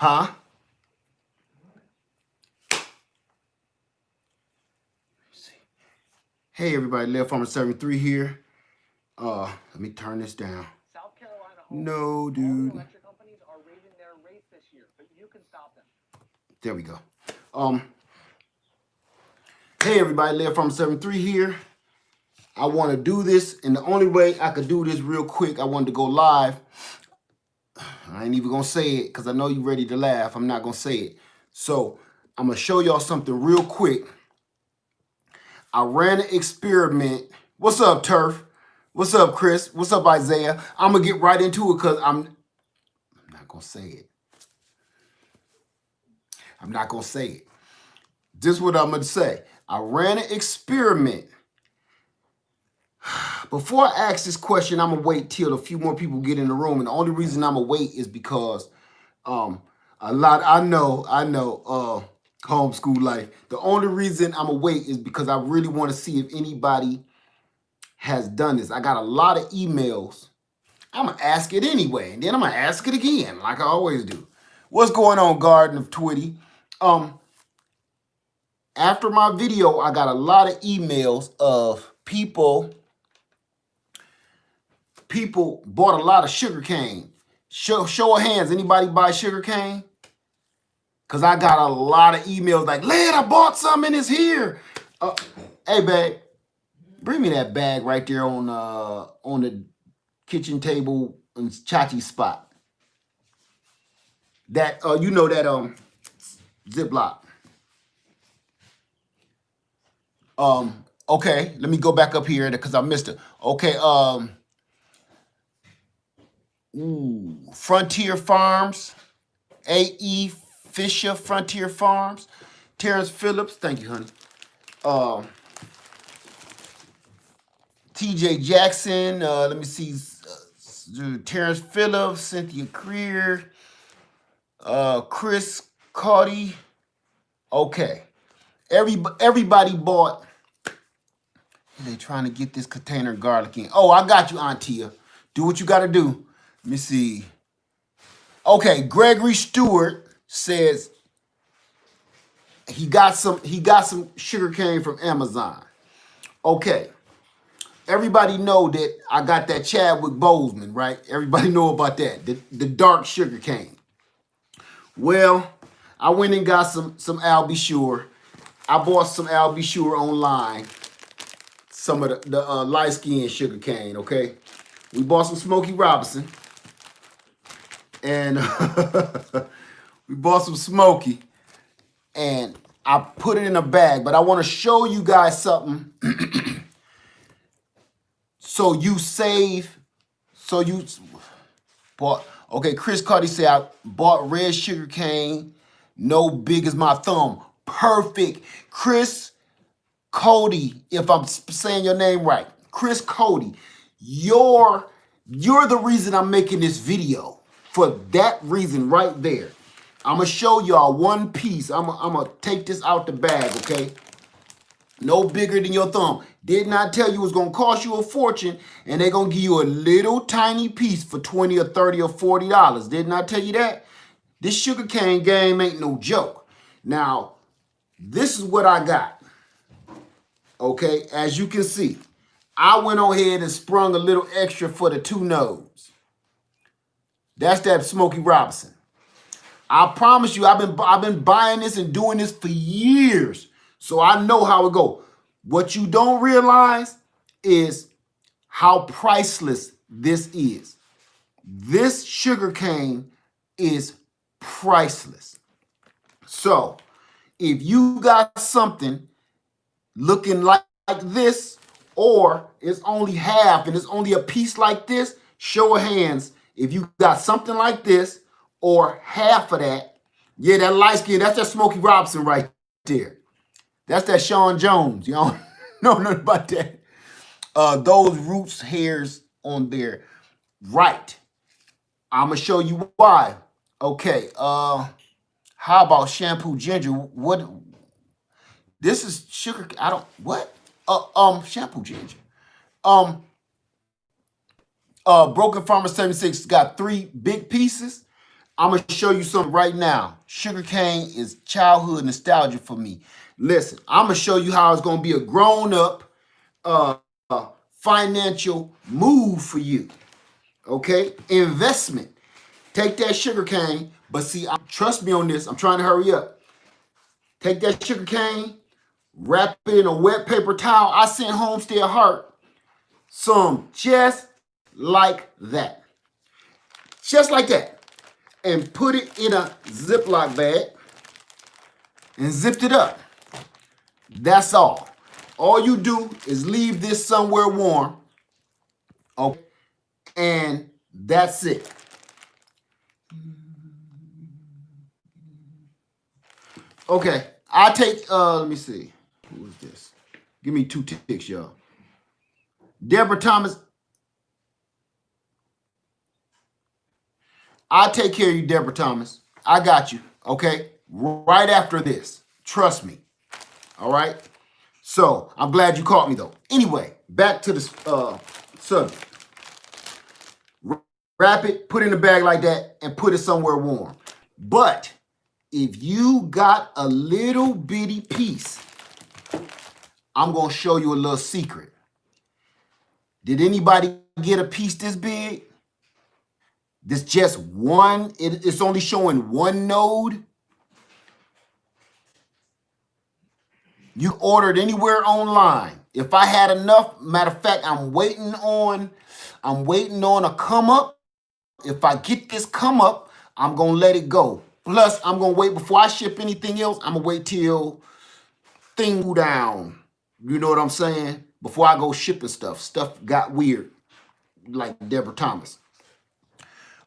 Huh? Hey everybody, Left Farmer 73 here. Let me turn this down. South Carolina No, dude. All the electric companies are raising their rates this year, but you can stop them. There we go. Hey everybody, Left Farmer 73 here. I want to do this, and the only way I could do this real quick, I wanted to go live. I ain't even gonna say it because I know you're ready to laugh. I'm not gonna say it. So I'm gonna show y'all something real quick. I ran an experiment. What's up, Turf? What's up, Chris? What's up, Isaiah? I'm gonna get right into it because I'm not gonna say it. I'm not gonna say it. This is what I'm gonna say. I ran an experiment. Before I ask this question, I'm gonna wait till a few more people get in the room. And the only reason I'm gonna wait is because a lot I know homeschool life. The only reason I'm gonna wait is because I really want to see if anybody has done this. I got a lot of emails. I'm gonna ask it anyway, and then I'm gonna ask it again, like I always do. What's going on, Garden of Twitty? After my video, I got a lot of emails of people bought a lot of sugarcane. Show of hands, anybody buy sugarcane? Cause I got a lot of emails like, Lad, I bought some and it's here. Hey, bag, bring me that bag right there on the kitchen table in Chachi's spot. That you know that Ziploc. Okay, let me go back up here because I missed it. Okay, Frontier Farms, A.E. Fisher Frontier Farms, Terrence Phillips, thank you, honey. T.J. Jackson, let me see, Terrence Phillips, Cynthia Creer, Chris Caudy. Okay, everybody bought. They trying to get this container of garlic in. Oh, I got you, Auntia. Do what you got to do. Let me see. Okay, Gregory Stewart says he got some sugarcane from Amazon. Okay. Everybody know that I got that Chadwick Boseman, right? Everybody know about that. The dark sugarcane. Well, I went and got some Albie Sure. I bought some Albie Sure online. Some of the light-skinned sugarcane, okay? We bought some Smokey Robinson. And we bought some Smokey. And I put it in a bag. But I want to show you guys something. So you save. So you bought. Okay, Chris Cardi said I bought red sugarcane. No big as my thumb. Perfect. Chris Cody, if I'm saying your name right. Chris Cody, you're the reason I'm making this video. For that reason right there. I'm going to show y'all one piece. I'm going to take this out the bag, okay? No bigger than your thumb. Did not tell you it was going to cost you a fortune, and they're going to give you a little tiny piece for $20 or $30 or $40. Did not tell you that? This sugarcane game ain't no joke. Now, this is what I got. Okay, as you can see, I went on ahead and sprung a little extra for the 2 nodes. That's that Smokey Robinson. I promise you, I've been buying this and doing this for years, so I know how it go. What you don't realize is how priceless this is. This sugarcane is priceless. So, if you got something looking like this, or it's only half and it's only a piece like this, show of hands if you got something like this or half of that. Yeah, that light skin, that's that Smokey Robinson right there. That's that Sean Jones. You don't know nothing about that. Those roots hairs on there. Right. I'm going to show you why. Okay. How about shampoo ginger? What? This is sugar. I don't, what? Shampoo ginger. Broken Farmer 76 got 3 big pieces. I'm going to show you something right now. Sugarcane is childhood nostalgia for me. Listen, I'm going to show you how it's going to be a grown-up financial move for you. Okay? Investment. Take that sugarcane, but see, trust me on this. I'm trying to hurry up. Take that sugarcane, wrap it in a wet paper towel. I sent Homestead Heart some just like that. Just like that. And put it in a Ziploc bag and zipped it up. That's all. All you do is leave this somewhere warm. Okay. And that's it. Okay. I take, let me see. Who is this? Give me 2 ticks, y'all. Deborah Thomas. I'll take care of you, Deborah Thomas. I got you, okay? Right after this. Trust me. All right? So, I'm glad you caught me, though. Anyway, back to the subject. Wrap it, put it in a bag like that, and put it somewhere warm. But if you got a little bitty piece, I'm going to show you a little secret. Did anybody get a piece this big? This just one, it's only showing one node. You ordered anywhere online. If I had enough, matter of fact, I'm waiting on a come up. If I get this come up, I'm gonna let it go. Plus, I'm gonna wait before I ship anything else. I'm gonna wait till thing go down. You know what I'm saying? Before I go shipping stuff. Stuff got weird, like Deborah Thomas.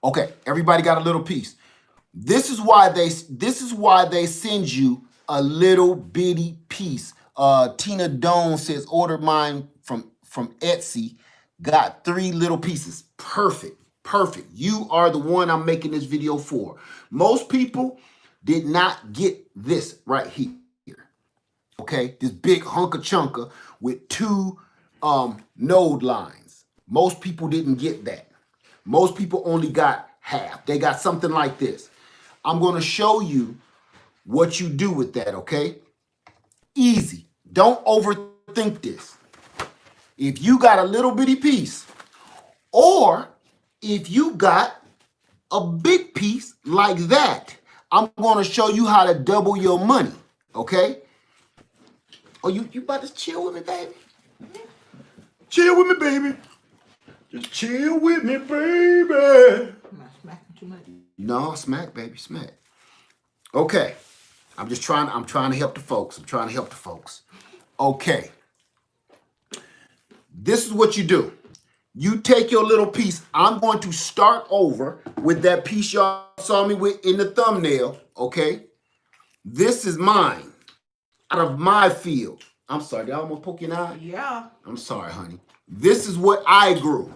Okay, everybody got a little piece. This is why they send you a little bitty piece. Tina Doan says ordered mine from Etsy. Got 3 little pieces. Perfect. Perfect. You are the one I'm making this video for. Most people did not get this right here. Okay, this big hunka chunka with 2 node lines. Most people didn't get that. Most people only got half. They got something like this. I'm going to show you what you do with that, okay? Easy. Don't overthink this. If you got a little bitty piece, or if you got a big piece like that, I'm going to show you how to double your money, okay? Oh, you about to chill with me, baby? Chill with me, baby. Just chill with me, baby. Am I smacking too much? No, smack, baby, smack. Okay. I'm trying to help the folks. Okay. This is what you do. You take your little piece. I'm going to start over with that piece y'all saw me with in the thumbnail, okay? This is mine, out of my field. I'm sorry, did I almost poke your eye? Yeah. I'm sorry, honey. This is what I grew.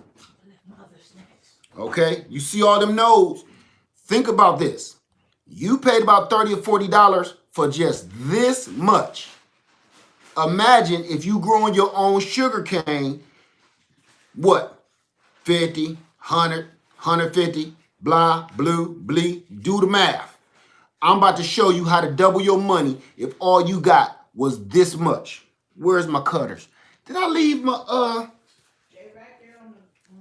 Okay, you see all them nodes? Think about this. You paid about $30 or $40 for just this much. Imagine if you growing your own sugar cane, what? 50, 100, 150, blah, blue, blee, do the math. I'm about to show you how to double your money if all you got was this much. Where's my cutters? Did I leave my, Right there on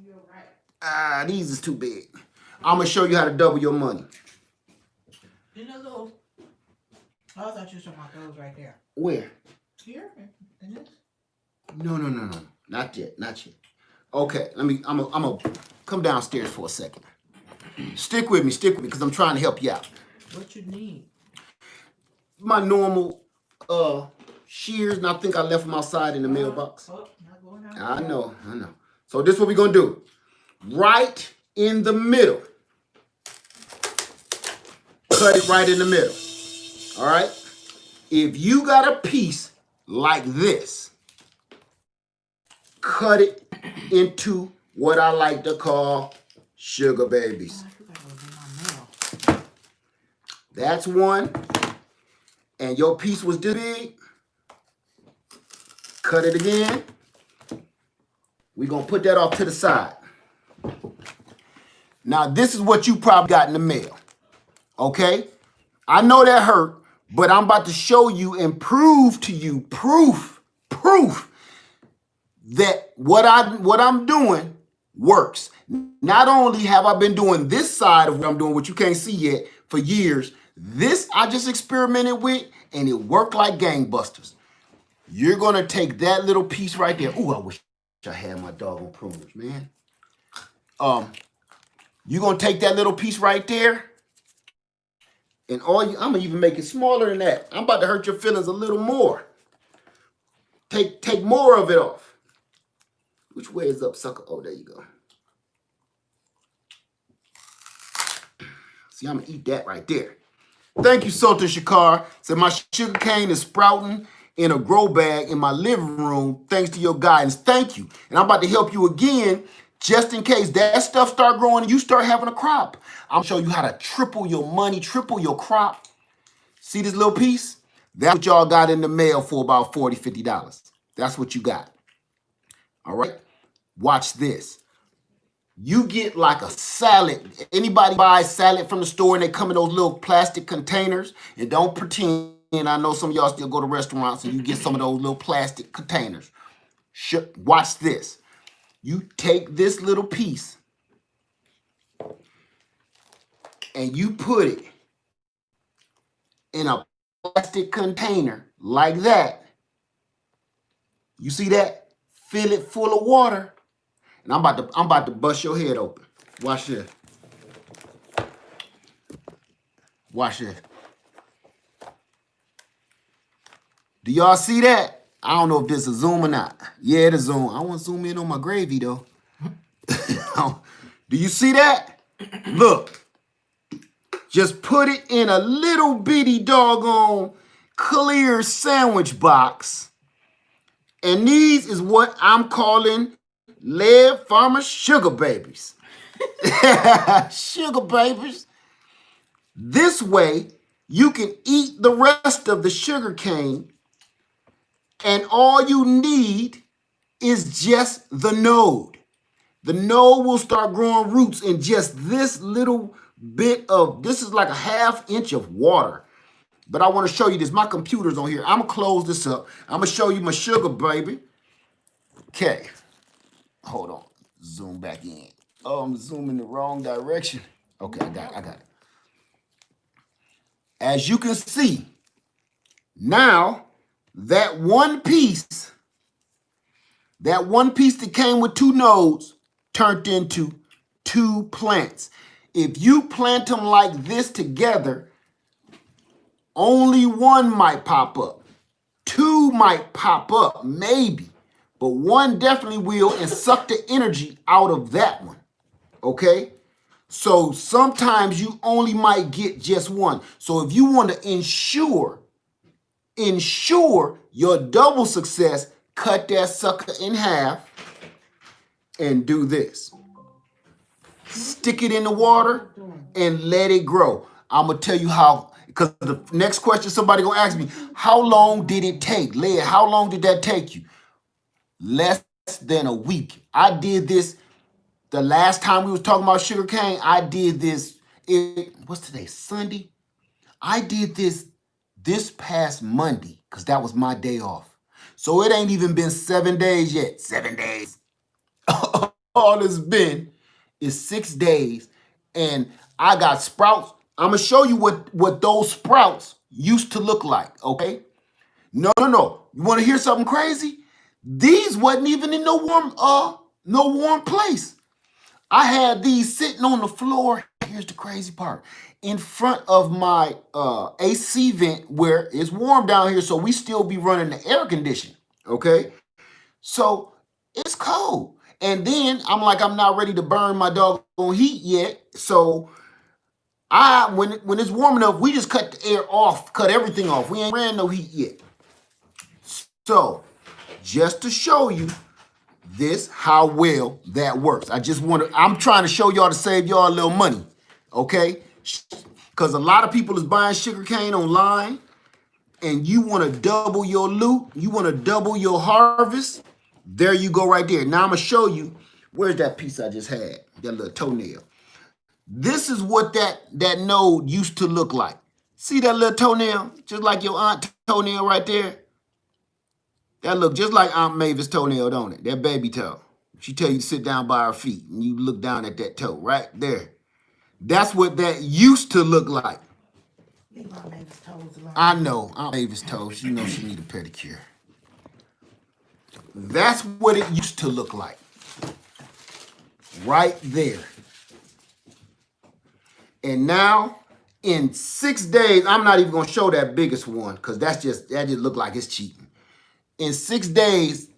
your right. these is too big. I'm gonna show you how to double your money. You know those? I thought you were talking about those right there. Where? Here? In this? No. Not yet. Okay, I'm gonna come downstairs for a second. Stick with me, because I'm trying to help you out. What you need? My normal shears, and I think I left them outside in the mailbox. Oh, not going out. I know. So this is what we're gonna do. Right in the middle. Cut it right in the middle. All right? If you got a piece like this, cut it into what I like to call sugar babies. That's one. And your piece was this big. Cut it again. We're going to put that off to the side. Now, this is what you probably got in the mail. Okay? I know that hurt, but I'm about to show you and prove to you, proof that what I'm doing works. Not only have I been doing this side of what I'm doing, which you can't see yet, for years, this I just experimented with, and it worked like gangbusters. You're gonna take that little piece right there. Ooh, I wish I had my doggone pruners, man. You're gonna take that little piece right there, and I'm gonna even make it smaller than that. I'm about to hurt your feelings a little more. Take more of it off. Which way is up, sucker? Oh, there you go. See, I'm gonna eat that right there. Thank you, Sultan Shakar. Said my sugar cane is sprouting in a grow bag in my living room thanks to your guidance. Thank you. And I'm about to help you again just in case that stuff start growing and you start having a crop. I'm gonna show you how to triple your money, triple your crop. See this little piece? That's what y'all got in the mail for about $40, $50. That's what you got. All right? Watch this. You get like a salad. Anybody buys salad from the store and they come in those little plastic containers? And don't pretend, I know some of y'all still go to restaurants and you get some of those little plastic containers. Watch this. You take this little piece and you put it in a plastic container like that. You see that? Fill it full of water. And I'm about to bust your head open. Watch this. Watch this. Do y'all see that? I don't know if this is a zoom or not. Yeah, it is zoom. I want to zoom in on my gravy though. Do you see that? Look. Just put it in a little bitty doggone clear sandwich box. And these is what I'm calling Lead Farmer Sugar Babies. Sugar babies. This way, you can eat the rest of the sugar cane, and all you need is just the node. The node will start growing roots in just this little bit of, this is like a ½ inch of water. But I want to show you this. My computer's on here. I'm going to close this up. I'm going to show you my sugar baby. Okay. Hold on. Zoom back in. Oh, I'm zooming the wrong direction. Okay, I got it. As you can see, now that one piece that came with 2 nodes turned into 2 plants. If you plant them like this together, only 1 might pop up. 2 might pop up, maybe. But 1 definitely will and suck the energy out of that one. Okay? So sometimes you only might get just 1. So if you want to ensure your double success, cut that sucker in half and do this. Stick it in the water and let it grow. I'm going to tell you how, because the next question somebody going to ask me, how long did it take? Leah, how long did that take you? Less than a week. I did this the last time we was talking about sugarcane. I did this, what's today, Sunday? I did this past Monday because that was my day off. So it ain't even been 7 days yet. 7 days. All it's been is 6 days. And I got sprouts. I'm going to show you what those sprouts used to look like, okay? No. You want to hear something crazy? These wasn't even in no warm place. I had these sitting on the floor. Here's the crazy part. In front of my AC vent where it's warm down here, so we still be running the air conditioning, okay? So it's cold. And then I'm like, I'm not ready to burn my doggone heat yet. So when it's warm enough, we just cut the air off, cut everything off. We ain't ran no heat yet. So just to show you this, how well that works. I'm trying to show y'all to save y'all a little money, okay? Because a lot of people is buying sugarcane online and you want to double your loot, you want to double your harvest. There you go right there. Now I'm going to show you, where's that piece I just had? That little toenail. This is what that node used to look like. See that little toenail? Just like your aunt toenail right there? That look just like Aunt Mavis' toenail, don't it? That baby toe. She tell you to sit down by her feet and you look down at that toe right there. That's what that used to look like. Leave Aunt Mavis' toes alone. I know Aunt Mavis' toes. She knows she need a pedicure. That's what it used to look like. Right there. And now, in 6 days, I'm not even gonna show that biggest one because that just look like it's cheating. In 6 days,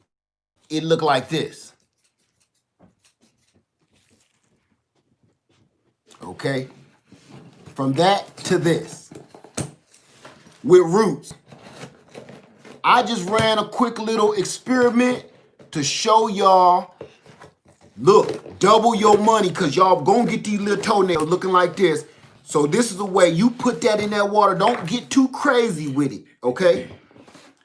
it looked like this. Okay? From that to this. With roots. I just ran a quick little experiment to show y'all, look, double your money because y'all gonna get these little toenails looking like this. So this is the way you put that in that water. Don't get too crazy with it, okay?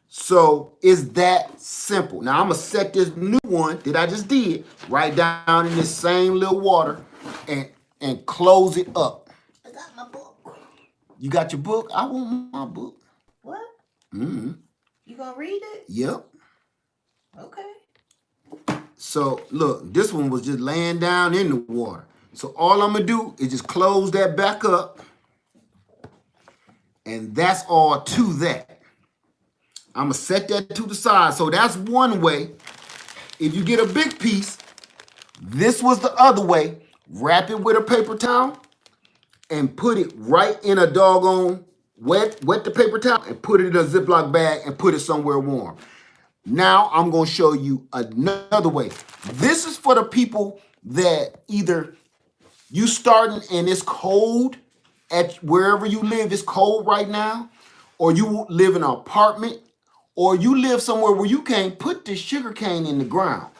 So it's that simple. Now I'm gonna set this new one that I just did right down in this same little water and close it up. I got my book. You got your book? I want my book. What? Mm-hmm. You gonna read it? Yep. Okay. So look, this one was just laying down in the water. So all I'm gonna do is just close that back up. And that's all to that. I'm gonna set that to the side. So that's one way. If you get a big piece, this was the other way. Wrap it with a paper towel and put it right in a doggone, wet the paper towel and put it in a Ziploc bag and put it somewhere warm. Now I'm gonna show you another way. This is for the people that either you starting and it's cold at wherever you live, it's cold right now, or you live in an apartment, or you live somewhere where you can't put this sugar cane in the ground,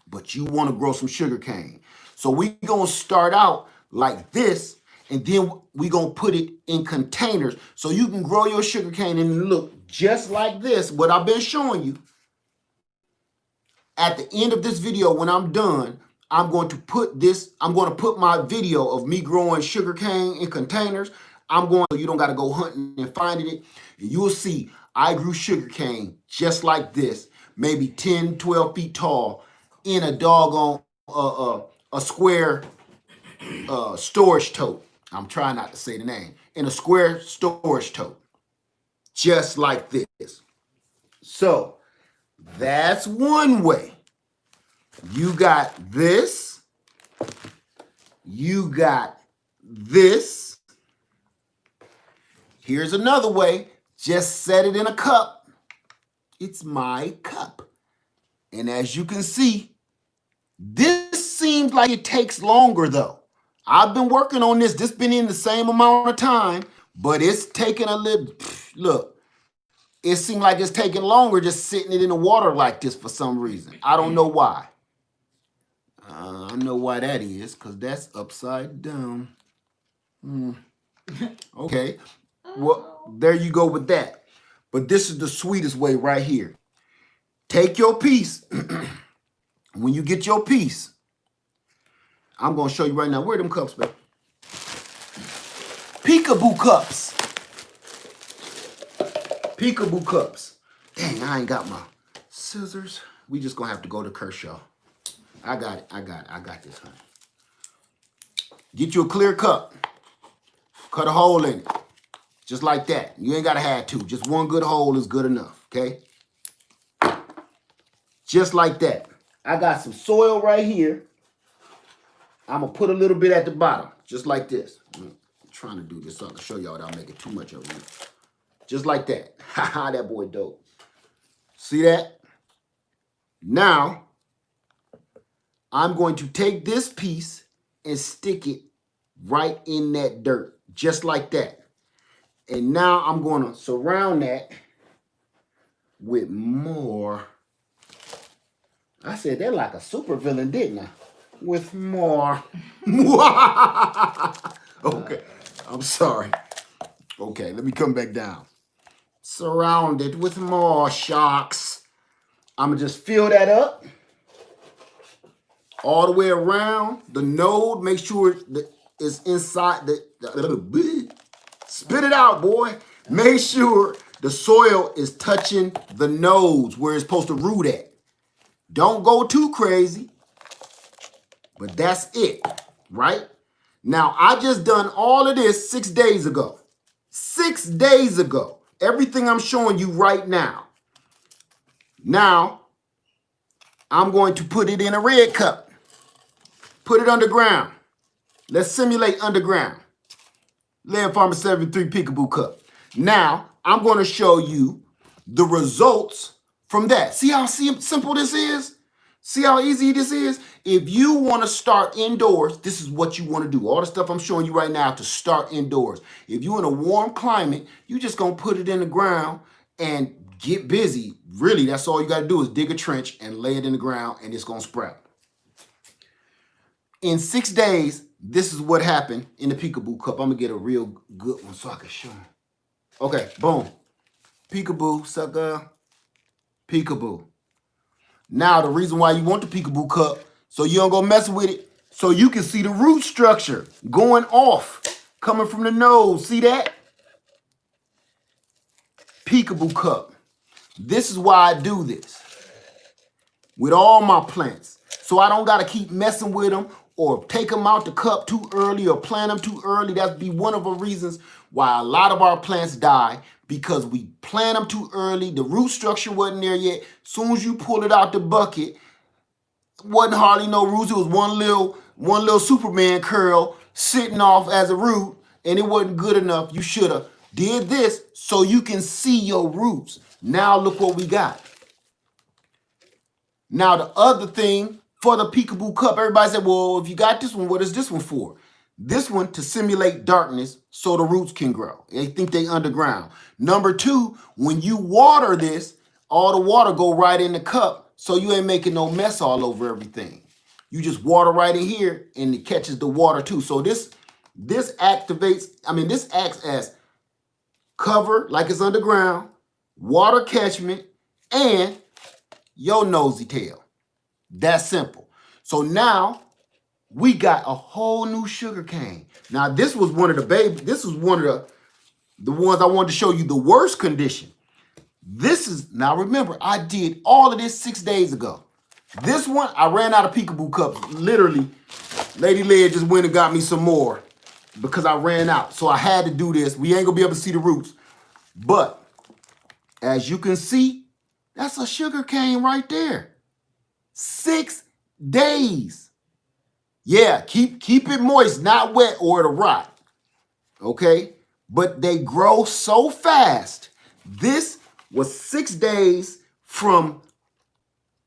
but you want to grow some sugar cane. So we gonna start out like this, and then we gonna put it in containers so you can grow your sugar cane and look just like this, what I've been showing you. At the end of this video, when I'm done, I'm going to put my video of me growing sugar cane in containers. So you don't got to go hunting and finding it. And you'll see I grew sugar cane just like this, maybe 10, 12 feet tall in a doggone a square storage tote. I'm trying not to say the name. In a square storage tote, just like this. So that's one way. You got this. You got this. Here's another way. Just set it in a cup. It's my cup. And as you can see, this seems like it takes longer though. I've been working on this. This been in the same amount of time, but it's taking a little, look, it seems like it's taking longer just sitting it in the water like this for some reason. I don't know why. I know why that is, because that's upside down. Okay. Well, there you go with that. But this is the sweetest way right here. Take your piece. When you get your piece, I'm going to show you right now. Where are them cups, babe? Peekaboo cups. Peekaboo cups. Dang, I ain't got my scissors. We just going to have to go to Kershaw. I got it. I got this, honey. Get you a clear cup. Cut a hole in it. Just like that. You ain't got to have two. Just one good hole is good enough, okay? Just like that. I got some soil right here. I'm going to put a little bit at the bottom. Just like this. I'm trying to do this so I can show y'all without making too much of it. Just like that. Haha, that boy dope. See that? Now, I'm going to take this piece and stick it right in that dirt. Just like that. And now I'm going to surround that with more. I said that like a supervillain, didn't I? With more. Okay, I'm sorry. Okay, let me come back down. Surrounded with more sharks. I'm going to just fill that up. All the way around the node. Make sure that is inside the spit it out, boy. Make sure the soil is touching the nose where it's supposed to root at. Don't go too crazy, but that's it, right? Now, I just done all of this 6 days ago. 6 days ago. Everything I'm showing you right now. Now, I'm going to put it in a red cup. Put it underground. Let's simulate underground. Land Farmer 73 Peekaboo Cup. Now, I'm going to show you the results from that. See how simple this is? See how easy this is? If you want to start indoors, this is what you want to do. All the stuff I'm showing you right now to start indoors. If you're in a warm climate, you're just going to put it in the ground and get busy. Really, that's all you got to do is dig a trench and lay it in the ground and it's going to sprout. In 6 days, this is what happened in the Peekaboo Cup. I'm going to get a real good one so I can show you. Okay, boom. Peekaboo, sucker. Peekaboo. Now, the reason why you want the Peekaboo Cup, so you don't go mess with it, so you can see the root structure going off, coming from the nose. See that? Peekaboo Cup. This is why I do this with all my plants. So I don't got to keep messing with them or take them out the cup too early or plant them too early. That'd be one of the reasons why a lot of our plants die, because we plant them too early. The root structure wasn't there yet. Soon as you pull it out the bucket, wasn't hardly no roots. It was one little Superman curl sitting off as a root, and it wasn't good enough. You should have did this so you can see your roots. Now look what we got. Now the other thing for the Peekaboo Cup, everybody said, well, if you got this one, what is this one for? This one to simulate darkness so the roots can grow. They think they underground. Number two, when you water this, all the water go right in the cup, so you ain't making no mess all over everything. You just water right in here and it catches the water too. So this acts as cover, like it's underground, water catchment, and your nosy tail. That's simple. So now we got a whole new sugarcane. Now this was one of the babies. This was one of the ones I wanted to show you the worst condition. This is, now remember, I did all of this 6 days ago. This one, I ran out of Peekaboo Cups. Literally, Lady Leia just went and got me some more because I ran out. So I had to do this. We ain't gonna be able to see the roots. But as you can see, that's a sugarcane right there. 6 days. Yeah, keep it moist, not wet, or it'll rot. Okay? But they grow so fast. This was 6 days from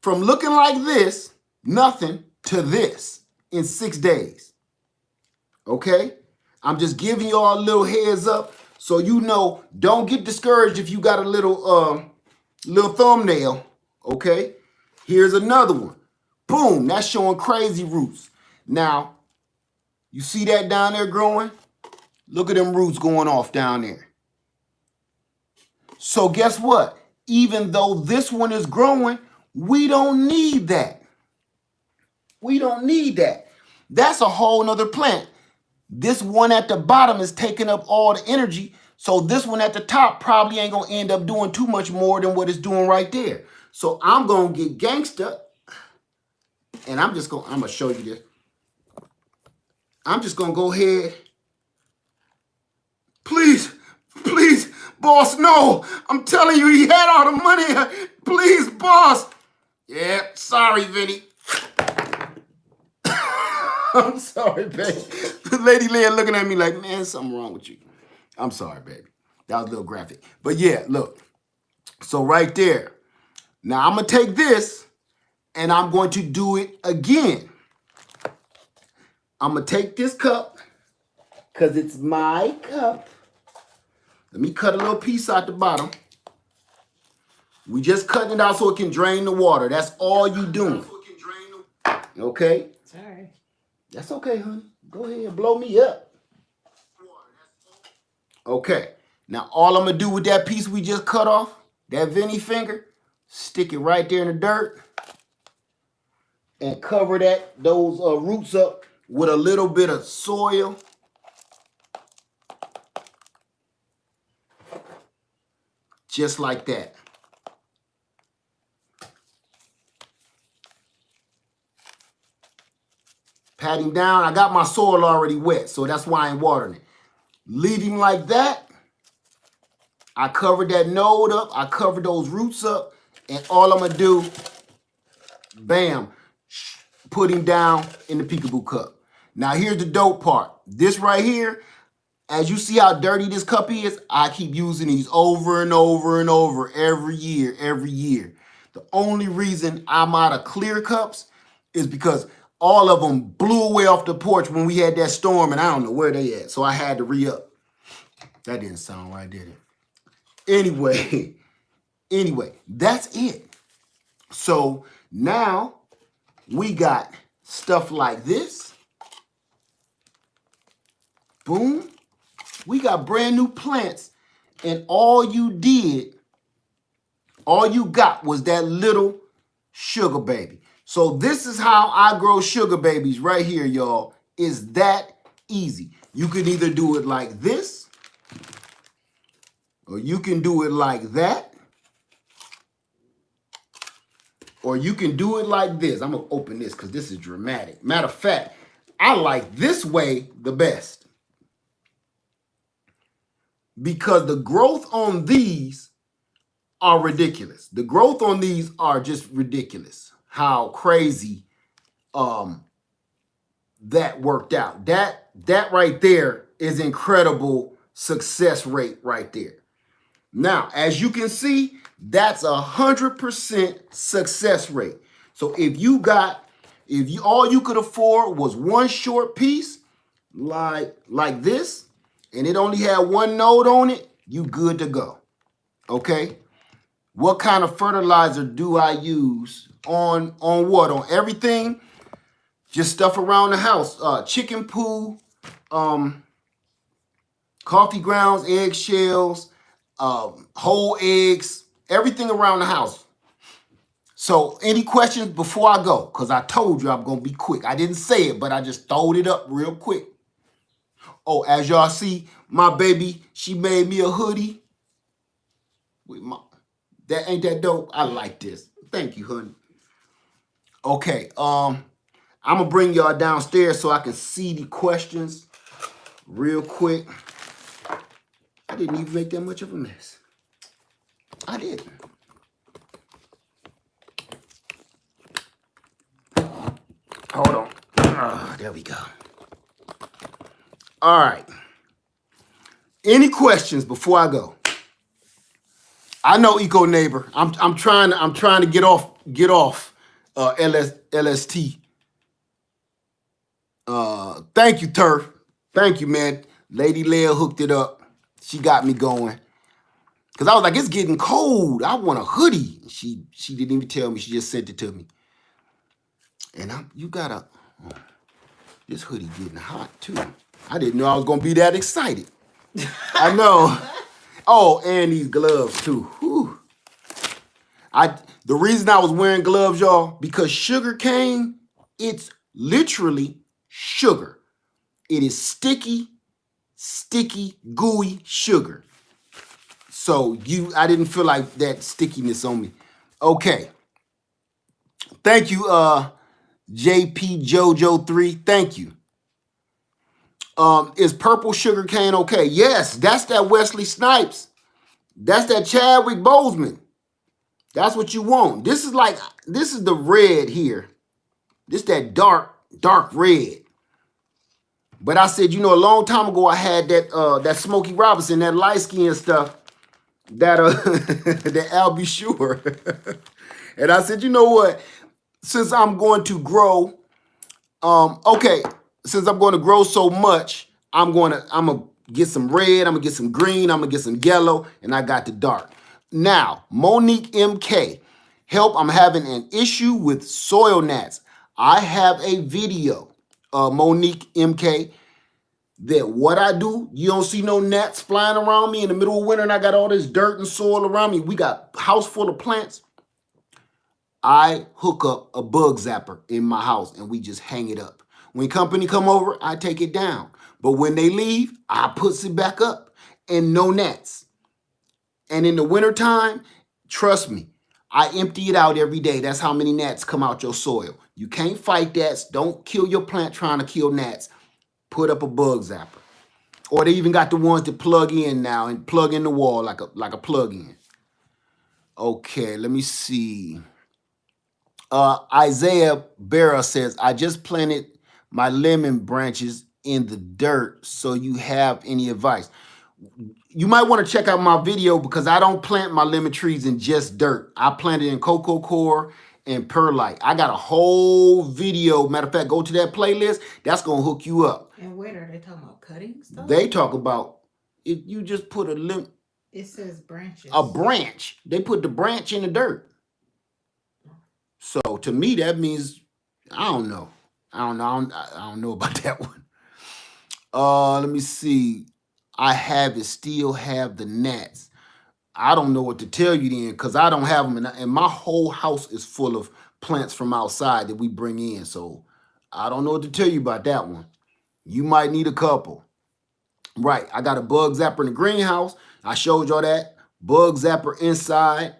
looking like this, nothing, to this in 6 days. Okay? I'm just giving you all a little heads up so you know, don't get discouraged if you got a little thumbnail. Okay? Here's another one. Boom, that's showing crazy roots. Now, you see that down there growing? Look at them roots going off down there. So guess what? Even though this one is growing, we don't need that. We don't need that. That's a whole nother plant. This one at the bottom is taking up all the energy. So this one at the top probably ain't going to end up doing too much more than what it's doing right there. So I'm going to get gangster. And I'm going to show you this. I'm just going to go ahead. Please, boss, no. I'm telling you, he had all the money. Please, boss. Yeah, sorry, Vinny. I'm sorry, baby. Lady Leia looking at me like, man, something wrong with you. I'm sorry, baby. That was a little graphic. But yeah, look. So right there. Now I'm going to take this and I'm going to do it again. I'm going to take this cup because it's my cup. Let me cut a little piece out the bottom. We just cutting it out so it can drain the water. That's all you doing. Okay? Sorry. That's okay, honey. Go ahead and blow me up. Okay. Now, all I'm going to do with that piece we just cut off, that Vinny finger, stick it right there in the dirt and cover those roots up with a little bit of soil. Just like that. Pat him down. I got my soil already wet, so that's why I ain't watering it. Leave him like that. I covered that node up. I covered those roots up. And all I'm going to do, bam, put him down in the peekaboo cup. Now, here's the dope part. This right here, as you see how dirty this cup is, I keep using these over and over and over every year, every year. The only reason I'm out of clear cups is because all of them blew away off the porch when we had that storm, and I don't know where they at. So I had to re-up. That didn't sound right, did it? Anyway, that's it. So now we got stuff like this. Boom. We got brand new plants, and all you got was that little sugar baby. So this is how I grow sugar babies right here, y'all. It's that easy. You can either do it like this, or you can do it like that, or you can do it like this. I'm going to open this because this is dramatic. Matter of fact, I like this way the best, because the growth on these are ridiculous. The growth on these are just ridiculous. How crazy that worked out. That right there is incredible success rate right there. Now, as you can see, that's 100% success rate. So if all you could afford was one short piece like this, and it only had one node on it, you good to go. Okay? What kind of fertilizer do I use on what? On everything? Just stuff around the house. Chicken poo, coffee grounds, eggshells, whole eggs, everything around the house. So any questions before I go? Because I told you I'm going to be quick. I didn't say it, but I just throwed it up real quick. Oh, as y'all see, my baby, she made me a hoodie. That ain't that dope? I like this. Thank you, honey. Okay, I'm going to bring y'all downstairs so I can see the questions real quick. I didn't even make that much of a mess. I didn't. Hold on. Oh, there we go. All right. Any questions before I go? I know Eco Neighbor. I'm trying to get off LST. Thank you, Turf. Thank you, man. Lady Leia hooked it up. She got me going. Cause I was like, it's getting cold. I want a hoodie. She didn't even tell me. She just sent it to me. And this hoodie getting hot too. I didn't know I was gonna be that excited. I know. Oh, and these gloves too. Whew. The reason I was wearing gloves, y'all, because sugarcane, it's literally sugar. It is sticky, gooey sugar. So I didn't feel like that stickiness on me. Okay. Thank you, JP Jojo 3. Thank you. Is purple sugarcane okay? Yes, that's that Wesley Snipes. That's that Chadwick Boseman. That's what you want. This is the red here. This that dark red. But I said, a long time ago I had that Smokey Robinson, that light skin stuff, that Al B. Sure. And I said, you know what? Since I'm going to grow, since I'm going to grow so much, I'm gonna get some red, I'm gonna get some green, I'm gonna get some yellow, and I got the dark. Now, Monique MK, help, I'm having an issue with soil gnats. I have a video, Monique MK, that what I do, you don't see no gnats flying around me in the middle of winter and I got all this dirt and soil around me. We got a house full of plants. I hook up a bug zapper in my house and we just hang it up. When company come over, I take it down. But when they leave, I puts it back up and no gnats. And in the wintertime, trust me, I empty it out every day. That's how many gnats come out your soil. You can't fight that. Don't kill your plant trying to kill gnats. Put up a bug zapper. Or they even got the ones that plug in now and plug in the wall like a plug-in. Okay, let me see. Isaiah Barra says, I just planted my lemon branches in the dirt. So you have any advice? You might want to check out my video because I don't plant my lemon trees in just dirt. I plant it in cocoa core and perlite. I got a whole video. Matter of fact, go to that playlist. That's going to hook you up. And wait, are they talking about cutting stuff? They talk about if you just put a limb. It says branches. A branch. They put the branch in the dirt. So to me, that means, I don't know. I don't know about that one. Let me see. I still have the gnats. I don't know what to tell you then because I don't have them. And my whole house is full of plants from outside that we bring in. So I don't know what to tell you about that one. You might need a couple. Right. I got a bug zapper in the greenhouse. I showed y'all that. Bug zapper inside.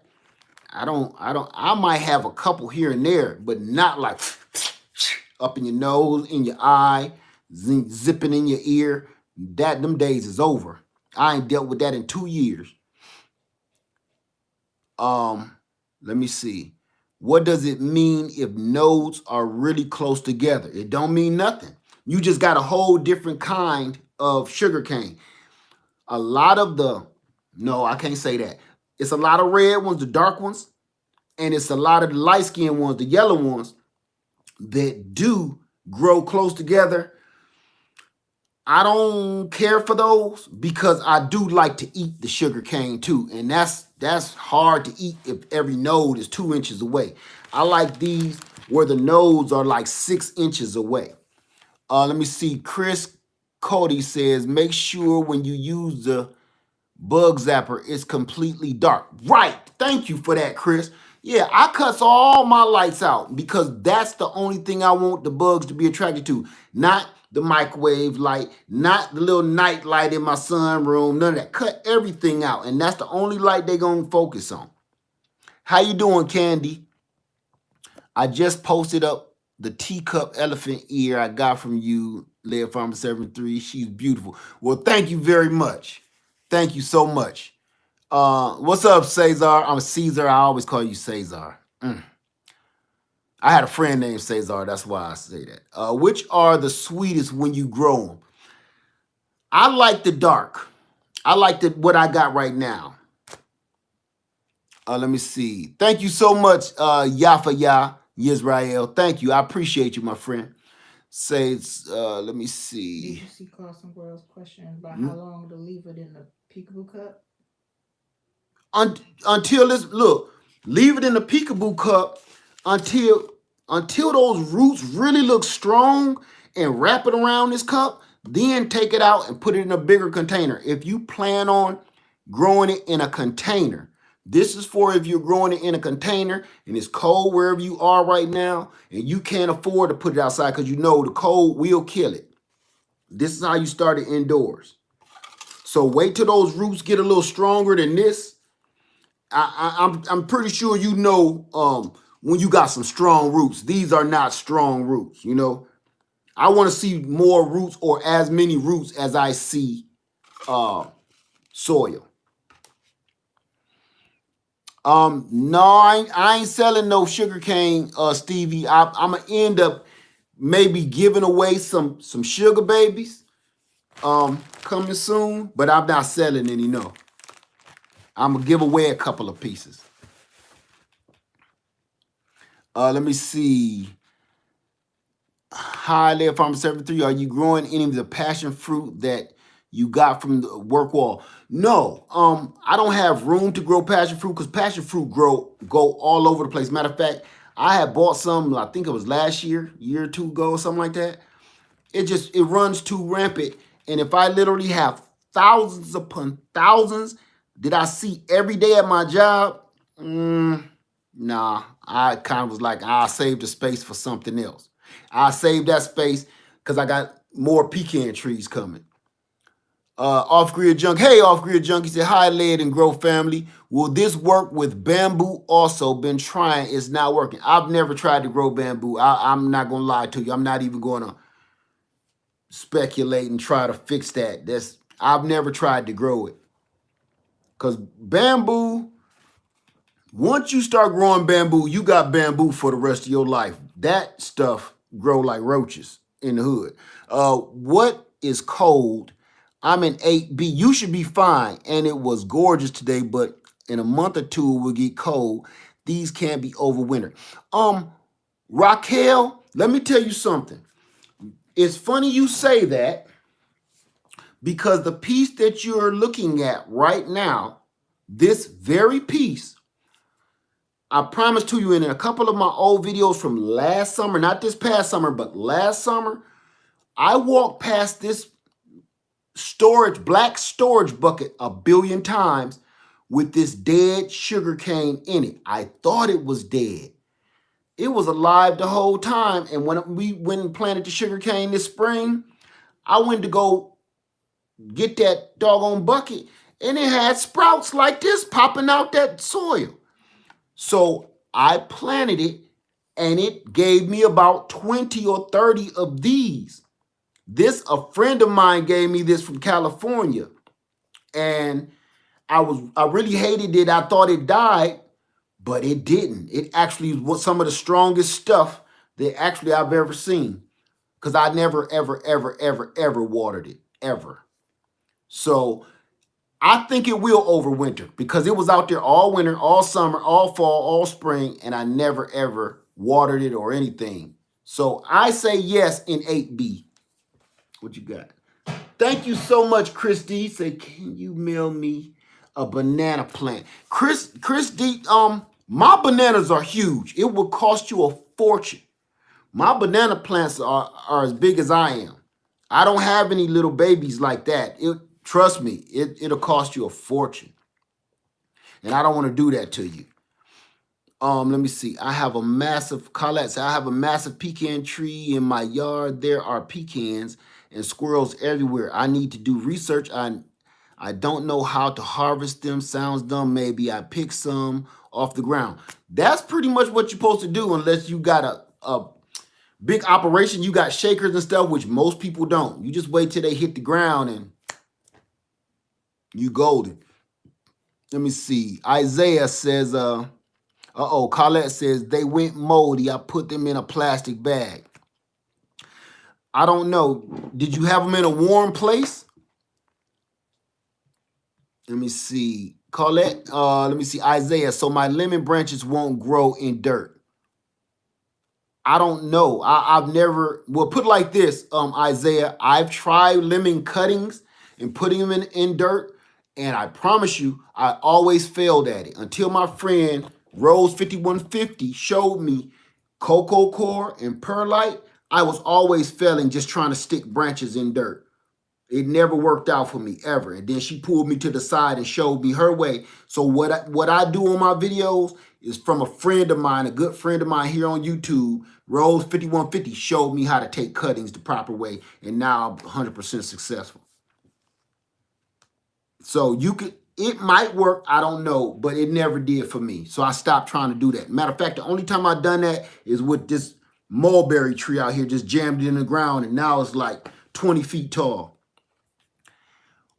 I might have a couple here and there, but not like up in your nose, in your eye, zipping in your ear. Them days is over. I ain't dealt with that in 2 years. Let me see. What does it mean if nodes are really close together? It don't mean nothing. You just got a whole different kind of sugarcane. A lot of no, I can't say that. It's a lot of red ones, the dark ones, and it's a lot of the light-skinned ones, the yellow ones, that do grow close together. I don't care for those because I do like to eat the sugar cane too. And that's hard to eat if every node is 2 inches away. I like these where the nodes are like 6 inches away. Let me see. Chris Cody says, make sure when you use the bug zapper, it's completely dark. Right. Thank you for that, Chris. Yeah, I cuts all my lights out because that's the only thing I want the bugs to be attracted to. Not the microwave light, not the little night light in my sunroom, none of that. Cut everything out, and that's the only light they're going to focus on. How you doing, Candy? I just posted up the teacup elephant ear I got from you, Lead Farmer 73. She's beautiful. Well, thank you very much. Thank you so much. What's up, Cesar? I'm Caesar. I always call you Cesar. I had a friend named Cesar. That's why I say that. Which are the sweetest when you grow them? I like the dark. I like what I got right now. Let me see. Thank you so much, Yafa Yisrael. Thank you. I appreciate you, my friend. Let me see. Did you see Carson World's question about how long to leave it in the peekaboo cup? Until this, look, leave it in the peekaboo cup until those roots really look strong and wrap it around this cup, then take it out and put it in a bigger container. If you plan on growing it in a container, this is for if you're growing it in a container and it's cold wherever you are right now and you can't afford to put it outside because you know the cold will kill it. This is how you start it indoors. So wait till those roots get a little stronger than this. I'm pretty sure you know when you got some strong roots. These are not strong roots, you know. I want to see more roots or as many roots as I see soil. No, I ain't selling no sugarcane, Stevie. I'm gonna end up maybe giving away some sugar babies coming soon, but I'm not selling any, no. I'm gonna give away a couple of pieces. Let me see. Hi there, Farmer 73. Are you growing any of the passion fruit that you got from the work wall? No, I don't have room to grow passion fruit because passion fruit go all over the place. Matter of fact, I had bought some, I think it was last year or two ago or something like that. It runs too rampant. And if I literally have thousands upon thousands that I see every day at my job, nah, I kind of was like, I'll save the space for something else. I'll save that space because I got more pecan trees coming. Off-grid junk. Hey, off-grid junk. He said, hi, Lead and Grow family. Will this work with bamboo? Also been trying. It's not working. I've never tried to grow bamboo. I'm not going to lie to you. I'm not even going to speculate and try to fix that. I've never tried to grow it. Because bamboo, once you start growing bamboo, you got bamboo for the rest of your life. That stuff grow like roaches in the hood. What is cold? I'm in 8B. You should be fine. And it was gorgeous today, but in a month or two, it will get cold. These can't be overwintered. Raquel, let me tell you something. It's funny you say that because the piece that you're looking at right now, this very piece, I promise to you in a couple of my old videos from last summer, not this past summer, but last summer, I walked past this black storage bucket a billion times with this dead sugarcane in it. I thought it was dead. It was alive the whole time. And when we went and planted the sugarcane this spring, I went to go get that doggone bucket and it had sprouts like this popping out that soil. So I planted it and it gave me about 20 or 30 of these. A friend of mine gave me this from California, and I really hated it. I thought it died, but it didn't. It actually was some of the strongest stuff that actually I've ever seen, because I never, ever, ever, ever, ever watered it, ever. So I think it will overwinter because it was out there all winter, all summer, all fall, all spring, and I never, ever watered it or anything. So I say yes in 8B. What you got? Thank you so much, Chris D. Say, can you mail me a banana plant? Chris D, my bananas are huge. It will cost you a fortune. My banana plants are as big as I am. I don't have any little babies like that. Trust me, it'll cost you a fortune. And I don't want to do that to you. Let me see. Colette said, I have a massive pecan tree in my yard. There are pecans and squirrels everywhere. I need to do research. I don't know how to harvest them. Sounds dumb. Maybe I pick some off the ground. That's pretty much what you're supposed to do unless you got a big operation. You got shakers and stuff, which most people don't. You just wait till they hit the ground and you golden. Let me see. Isaiah says, Colette says, they went moldy. I put them in a plastic bag. I don't know. Did you have them in a warm place? Let me see. Colette, let me see. Isaiah, so my lemon branches won't grow in dirt. I don't know. I've never, well, put it like this, Isaiah. I've tried lemon cuttings and putting them in dirt, and I promise you, I always failed at it until my friend Rose 5150 showed me cocoa core and perlite. I was always failing just trying to stick branches in dirt. It never worked out for me ever. And then she pulled me to the side and showed me her way. So what I do on my videos is from a friend of mine, a good friend of mine here on YouTube, Rose 5150 showed me how to take cuttings the proper way. And now I'm 100% successful. So it might work, I don't know, but it never did for me. So I stopped trying to do that. Matter of fact, the only time I've done that is with this mulberry tree out here, just jammed it in the ground, and now it's like 20 feet tall.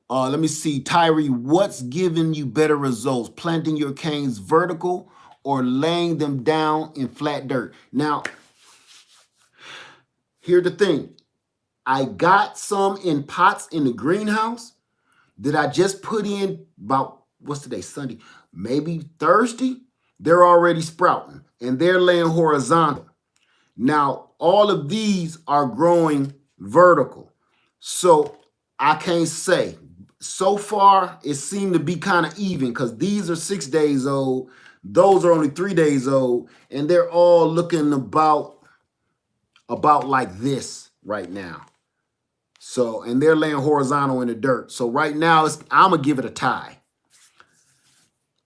Let me see, Tyree, what's giving you better results? Planting your canes vertical or laying them down in flat dirt? Now, here's the thing. I got some in pots in the greenhouse that I just put in about, what's today, Sunday? Maybe Thursday. They're already sprouting and they're laying horizontal. Now, all of these are growing vertical. So I can't say. So far, it seemed to be kind of even because these are 6 days old. Those are only 3 days old. And they're all looking about like this right now. So, and they're laying horizontal in the dirt. So right now, I'm going to give it a tie.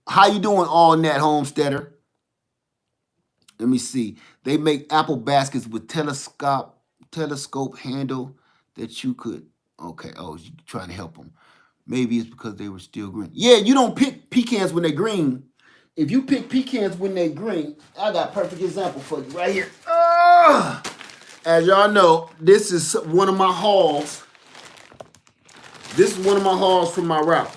How you doing, All Net Homesteader? Let me see. They make apple baskets with telescope handle that you could. Okay. Oh, you trying to help them. Maybe it's because they were still green. Yeah, you don't pick pecans when they're green. If you pick pecans when they're green, I got a perfect example for you right here. As y'all know, this is one of my hauls. This is one of my hauls from my route.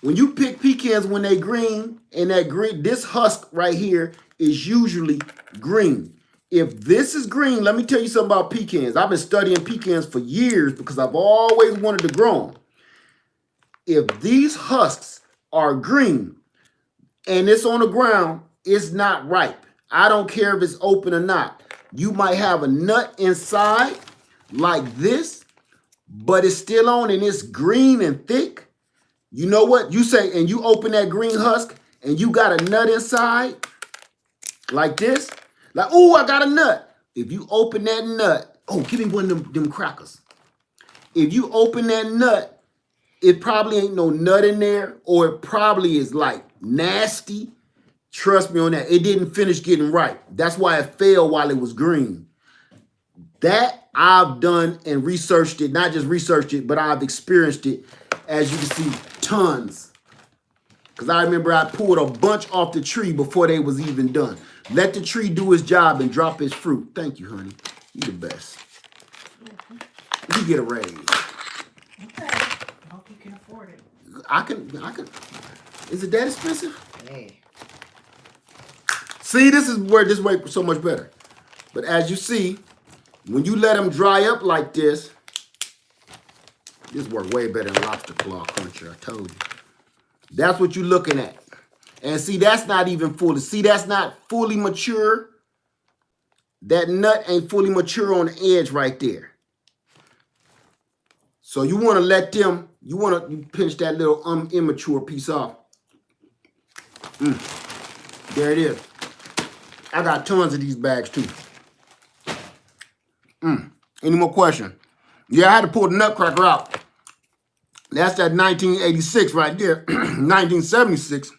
When you pick pecans when they're green, and that green, this husk right here is usually green. If this is green, let me tell you something about pecans. I've been studying pecans for years because I've always wanted to grow them. If these husks are green and it's on the ground, it's not ripe. I don't care if it's open or not. You might have a nut inside like this, but it's still on and it's green and thick. You know what? You say, and you open that green husk and you got a nut inside like this. Like, oh, I got a nut. If you open that nut, oh, give me one of them crackers. If you open that nut, it probably ain't no nut in there, or it probably is like nasty. Trust me on that. It didn't finish getting ripe. That's why it fell while it was green. That I've done and researched it, not just researched it, but I've experienced it, as you can see, tons. Because I remember I pulled a bunch off the tree before they was even done. Let the tree do its job and drop its fruit. Thank you, honey. You the best. You get a raise. Okay. I hope you can afford it. I can. Is it that expensive? Hey. See, this is where this way so much better. But as you see, when you let them dry up like this works way better than lobster claw cruncher, I told you. That's what you're looking at. And see, that's not even fully. See, that's not fully mature. That nut ain't fully mature on the edge right there. So you want to let them, you pinch that little immature piece off. There it is. I got tons of these bags too. Any more questions? Yeah, I had to pull the nutcracker out. That's that 1986 right there. 1976.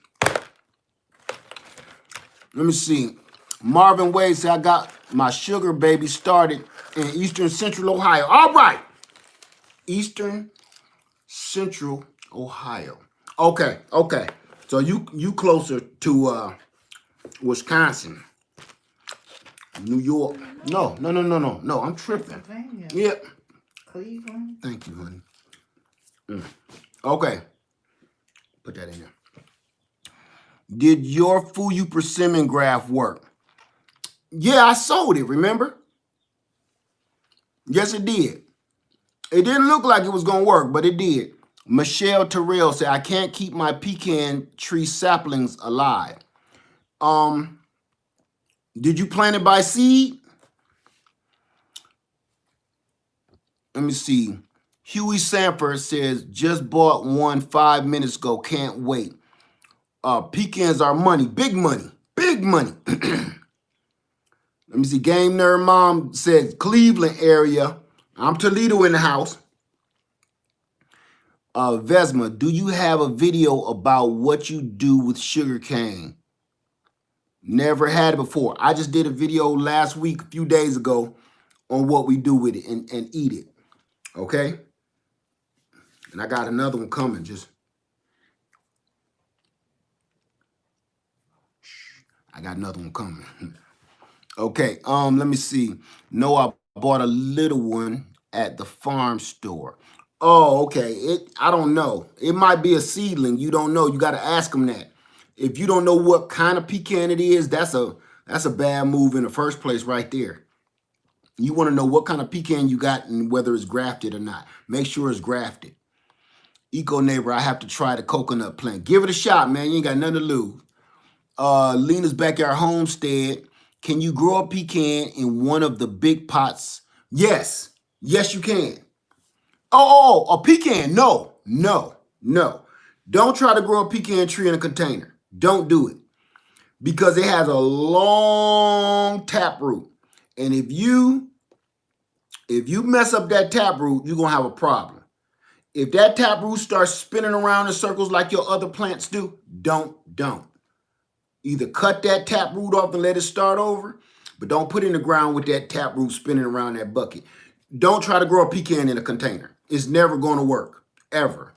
Let me see. Marvin Wade said, I got my sugar baby started in Eastern Central Ohio. All right. Eastern Central Ohio. Okay. So you closer to Wisconsin. New York. No. I'm tripping. Pennsylvania. Yep. Cleveland. Thank you, honey. Okay. Put that in there. Did your Fuyu persimmon graft work? Yeah, I sold it, remember? Yes, it did. It didn't look like it was going to work, but it did. Michelle Terrell said, I can't keep my pecan tree saplings alive. Did you plant it by seed? Let me see. Huey Sanford says, just bought one 5 minutes ago. Can't wait. Pecans are money. Big money. Big money. Let me see. Game Nerd Mom says, Cleveland area. I'm Toledo in the house. Vesma, do you have a video about what you do with sugarcane? Never had it before. I just did a video last week, a few days ago, on what we do with it and eat it. Okay? And I got another one coming. I got another one coming. Okay, let me see. No, I bought a little one at the farm store. Oh, okay. I don't know. It might be a seedling. You don't know. You got to ask them that. If you don't know what kind of pecan it is, that's a bad move in the first place right there. You want to know what kind of pecan you got and whether it's grafted or not. Make sure it's grafted. Eco Neighbor, I have to try the coconut plant. Give it a shot, man. You ain't got nothing to lose. Lena's Backyard Homestead. Can you grow a pecan in one of the big pots? Yes. Yes, you can. Oh, a pecan. No. Don't try to grow a pecan tree in a container. Don't do it. Because it has a long taproot. And if you mess up that taproot, you're going to have a problem. If that taproot starts spinning around in circles like your other plants do, don't. Either cut that taproot off and let it start over. But don't put it in the ground with that taproot spinning around that bucket. Don't try to grow a pecan in a container. It's never going to work, ever.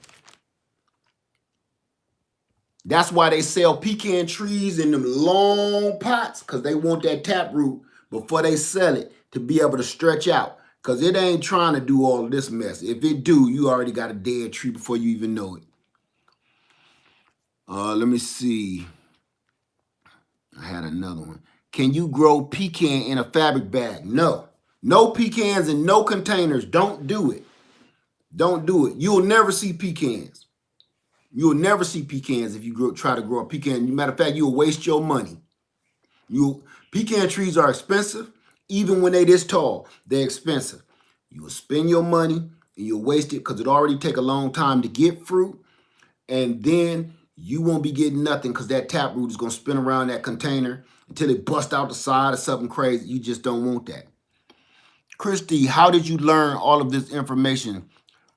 That's why they sell pecan trees in them long pots, because they want that taproot before they sell it to be able to stretch out. Because it ain't trying to do all of this mess. If it do, you already got a dead tree before you even know it. Let me see. I had another one. Can you grow pecan in a fabric bag? No. No pecans in no containers. Don't do it. Don't do it. You'll never see pecans. You'll never see pecans if you try to grow a pecan. Matter of fact, you'll waste your money. Pecan trees are expensive. Even when they this tall, they're expensive. You will spend your money and you'll waste it because it already take a long time to get fruit. And then you won't be getting nothing because that taproot is going to spin around that container until it busts out the side or something crazy. You just don't want that. Christy, how did you learn all of this information?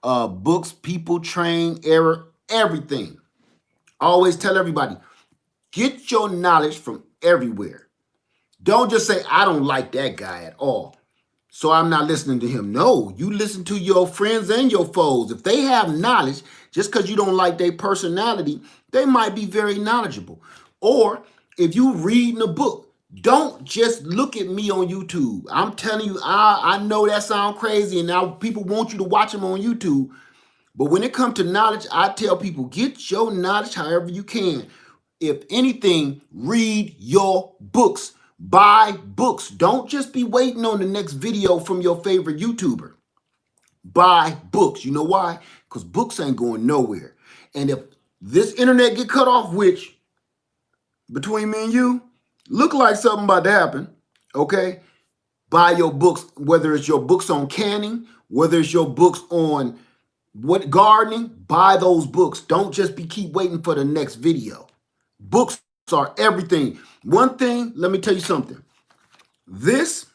Books, people, train, error, everything. I always tell everybody, get your knowledge from everywhere. Don't just say, I don't like that guy at all, so I'm not listening to him. No, you listen to your friends and your foes. If they have knowledge, just because you don't like their personality, they might be very knowledgeable. Or if you reading a book, don't just look at me on YouTube. I'm telling you, I know that sounds crazy, and now people want you to watch them on YouTube. But when it comes to knowledge, I tell people, get your knowledge however you can. If anything, read your books. Buy books. Don't just be waiting on the next video from your favorite YouTuber. Buy books. You know why? Because books ain't going nowhere. And if this internet get cut off, which between me and you, look like something about to happen, okay? Buy your books, whether it's your books on canning, whether it's your books on what gardening, buy those books. Don't just keep waiting for the next video. Books are everything. One thing, let me tell you something. This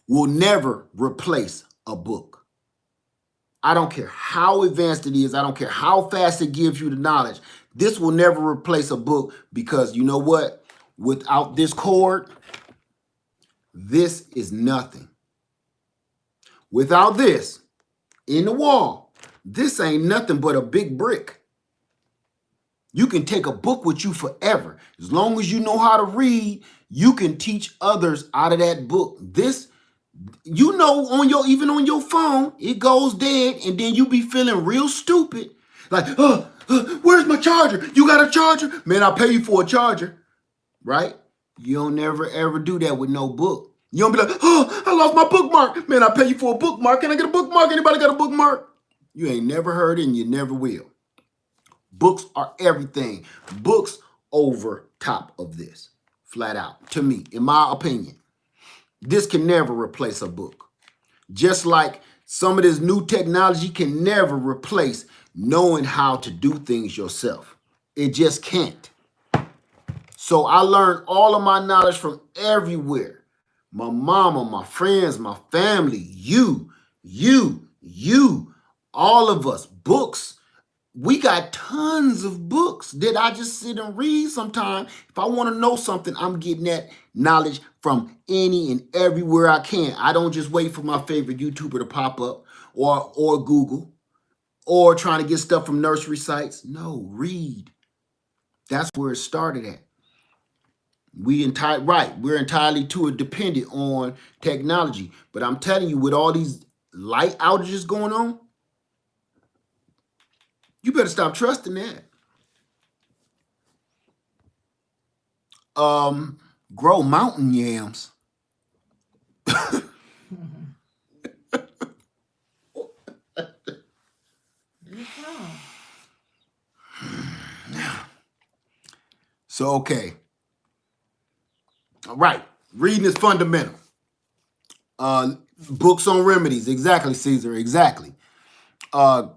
will never replace a book. I don't care how advanced it is. I don't care how fast it gives you the knowledge. This will never replace a book because you know what? Without this cord, this is nothing. Without this in the wall, this ain't nothing but a big brick. You can take a book with you forever. As long as you know how to read, you can teach others out of that book. This, you know, even on your phone, it goes dead, and then you be feeling real stupid. Like, where's my charger? You got a charger? Man, I'll pay you for a charger. Right? You don't never ever do that with no book. You don't be like, oh, I lost my bookmark. Man, I'll pay you for a bookmark. Can I get a bookmark? Anybody got a bookmark? You ain't never heard it and you never will. Books are everything. Books over top of this. Flat out. To me, in my opinion. This can never replace a book. Just like some of this new technology can never replace knowing how to do things yourself. It just can't. So I learned all of my knowledge from everywhere. My mama, my friends, my family, you, all of us. Books. We got tons of books that I just sit and read sometimes. If I want to know something, I'm getting that knowledge from any and everywhere I can. I don't just wait for my favorite YouTuber to pop up or Google or trying to get stuff from nursery sites. No, read. That's where it started at. We're entirely too dependent on technology. But I'm telling you, with all these light outages going on, you better stop trusting that. Grow mountain yams. So, okay. All right. Reading is fundamental. Books on remedies. Exactly, Caesar. Exactly.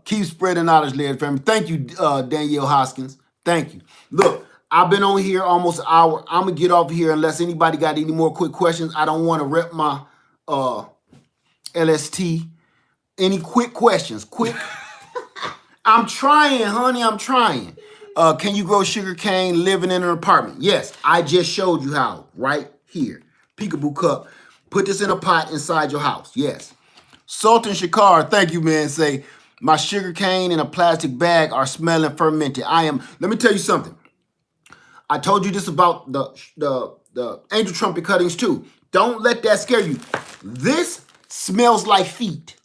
Keep spreading knowledge, led family. Thank you, Danielle Hoskins. Thank you. Look, I've been on here almost an hour. I'm going to get off here unless anybody got any more quick questions. I don't want to rep my LST. Any quick questions? Quick. I'm trying, honey. I'm trying. Can you grow sugarcane living in an apartment? Yes, I just showed you how right here. peekaboo cup. Put this in a pot inside your house. Yes. Sultan Shakar, thank you, man. Say, my sugar cane in a plastic bag are smelling fermented. Let me tell you something. I told you this about the angel trumpet cuttings too. Don't let that scare you. This smells like feet.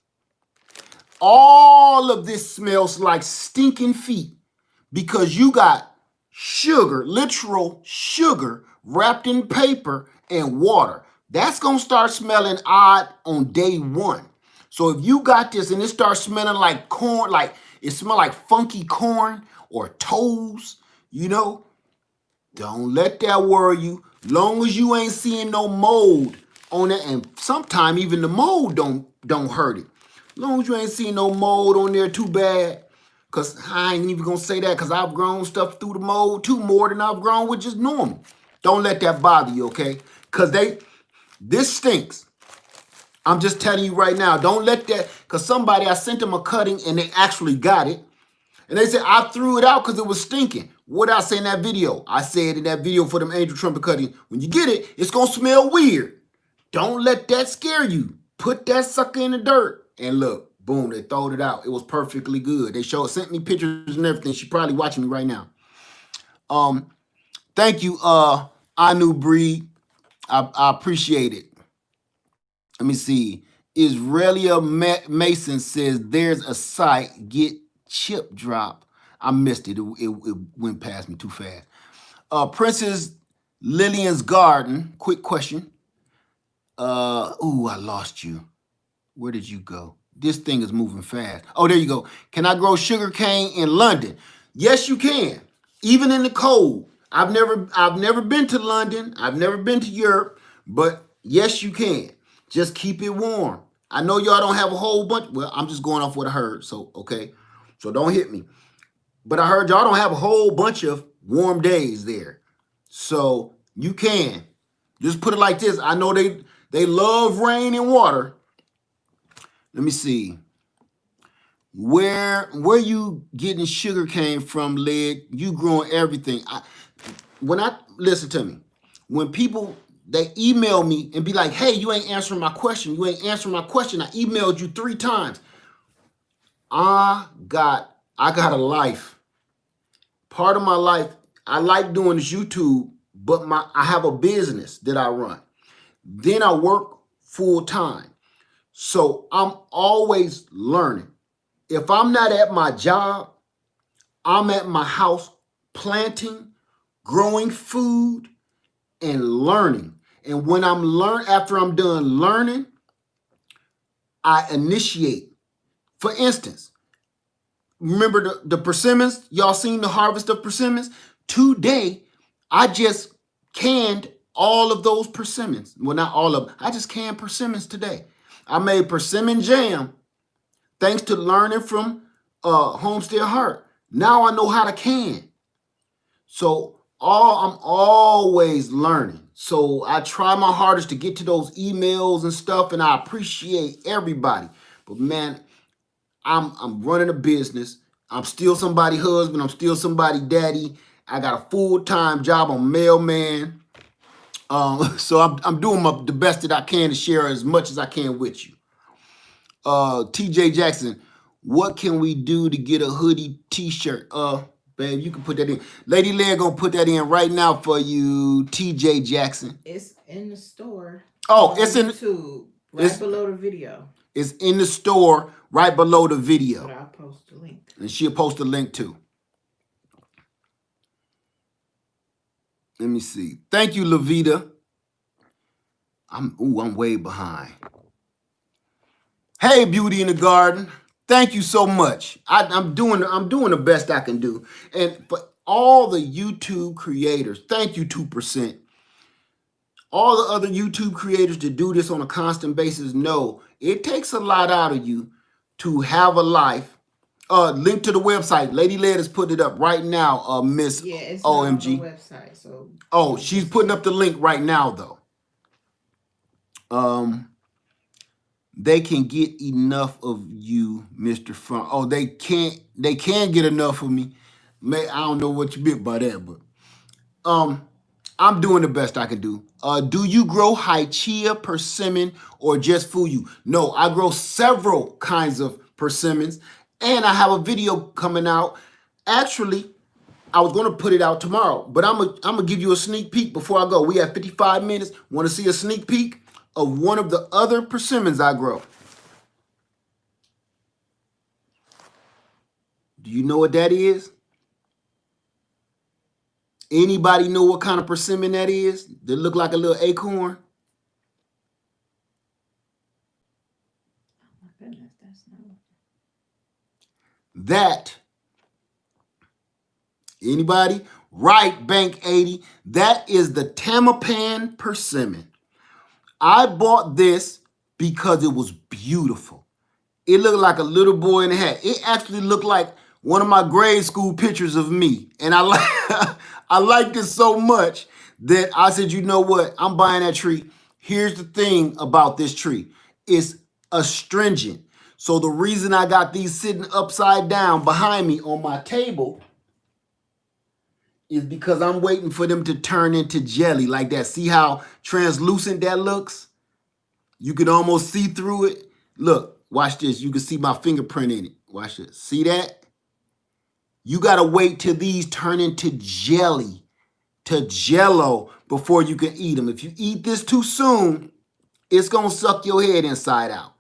All of this smells like stinking feet because you got sugar, literal sugar, wrapped in paper and water. That's going to start smelling odd on day one. So if you got this and it starts smelling like corn, like it smells like funky corn or toes, you know, don't let that worry you. Long as you ain't seeing no mold on it, and sometimes even the mold don't hurt it. Long as you ain't seeing no mold on there too bad. Cause I ain't even gonna say that because I've grown stuff through the mold too more than I've grown with just normal. Don't let that bother you, okay? Cause this stinks. I'm just telling you right now, don't let that, cause I sent them a cutting and they actually got it. And they said, I threw it out because it was stinking. What did I say in that video? I said in that video for them angel trumpet cuttings, when you get it, it's going to smell weird. Don't let that scare you. Put that sucker in the dirt. And look, boom, they throwed it out. It was perfectly good. They sent me pictures and everything. She's probably watching me right now. Thank you, Anu Breed. I appreciate it. Let me see. Israelia Mason says there's a site, get chip drop. I missed it. It went past me too fast. Princess Lillian's Garden. Quick question. I lost you. Where did you go? This thing is moving fast. Oh, there you go. Can I grow sugarcane in London? Yes, you can. Even in the cold. I've never been to London. I've never been to Europe, but yes, you can. Just keep it warm. I know y'all don't have a whole bunch. Well, I'm just going off what I heard. So, okay. So don't hit me. But I heard y'all don't have a whole bunch of warm days there. So you can. Just put it like this. I know they love rain and water. Let me see. Where you getting sugar cane from, Lid? You growing everything. Listen to me. When people they email me and be like, hey, you ain't answering my question. You ain't answering my question. I emailed you 3 times. I got a life. Part of my life, I like doing this YouTube, but I have a business that I run. Then I work full time. So I'm always learning. If I'm not at my job, I'm at my house planting, growing food, and learning. And when after I'm done learning, I initiate. For instance, remember the persimmons? Y'all seen the harvest of persimmons? Today, I just canned all of those persimmons. Well, not all of them. I just canned persimmons today. I made persimmon jam thanks to learning from Homestead Heart. Now I know how to can. So I'm always learning. So I try my hardest to get to those emails and stuff, and I appreciate everybody. But man, I'm running a business. I'm still somebody's husband. I'm still somebody's daddy. I got a full-time job on mailman. So I'm doing the best that I can to share as much as I can with you. TJ Jackson, what can we do to get a hoodie t-shirt? Babe, you can put that in. Lady Leah gonna put that in right now for you, TJ Jackson. It's in the store. Oh, it's in YouTube, right below the video. It's in the store right below the video. But I'll post the link. And she'll post a link too. Let me see. Thank you, Lavita. I'm way behind. Hey, Beauty in the Garden. Thank you so much. I'm doing the best I can do. And for all the YouTube creators, thank you 2%. All the other YouTube creators that do this on a constant basis know it takes a lot out of you to have a life. Link to the website. Lady Led has put it up right now, Miss it's OMG. not on the website. So she's putting up the link right now though. They can get enough of you, Mr. Front. Oh, they can get enough of me. I don't know what you meant by that, but I'm doing the best I can do. Do you grow Hychia, persimmon, or just Fuyu? No, I grow several kinds of persimmons, and I have a video coming out. Actually, I was gonna put it out tomorrow, but I'm gonna give you a sneak peek before I go. We have 55 minutes. Want to see a sneak peek of one of the other persimmons I grow? Do you know what that is? Anybody know what kind of persimmon that is? That look like a little acorn? Oh my goodness, that's not. That, anybody? Right, Bank 80. That is the Tamapan Persimmon. I bought this because it was beautiful. It looked like a little boy in a hat. It actually looked like one of my grade school pictures of me. And I like I liked it so much that I said, you know what? I'm buying that tree. Here's the thing about this tree. It's astringent. So the reason I got these sitting upside down behind me on my table is because I'm waiting for them to turn into jelly like that. See how translucent that looks? You can almost see through it. Look, watch this. You can see my fingerprint in it. Watch this. See that? You got to wait till these turn into jelly, to jello, before you can eat them. If you eat this too soon, it's going to suck your head inside out.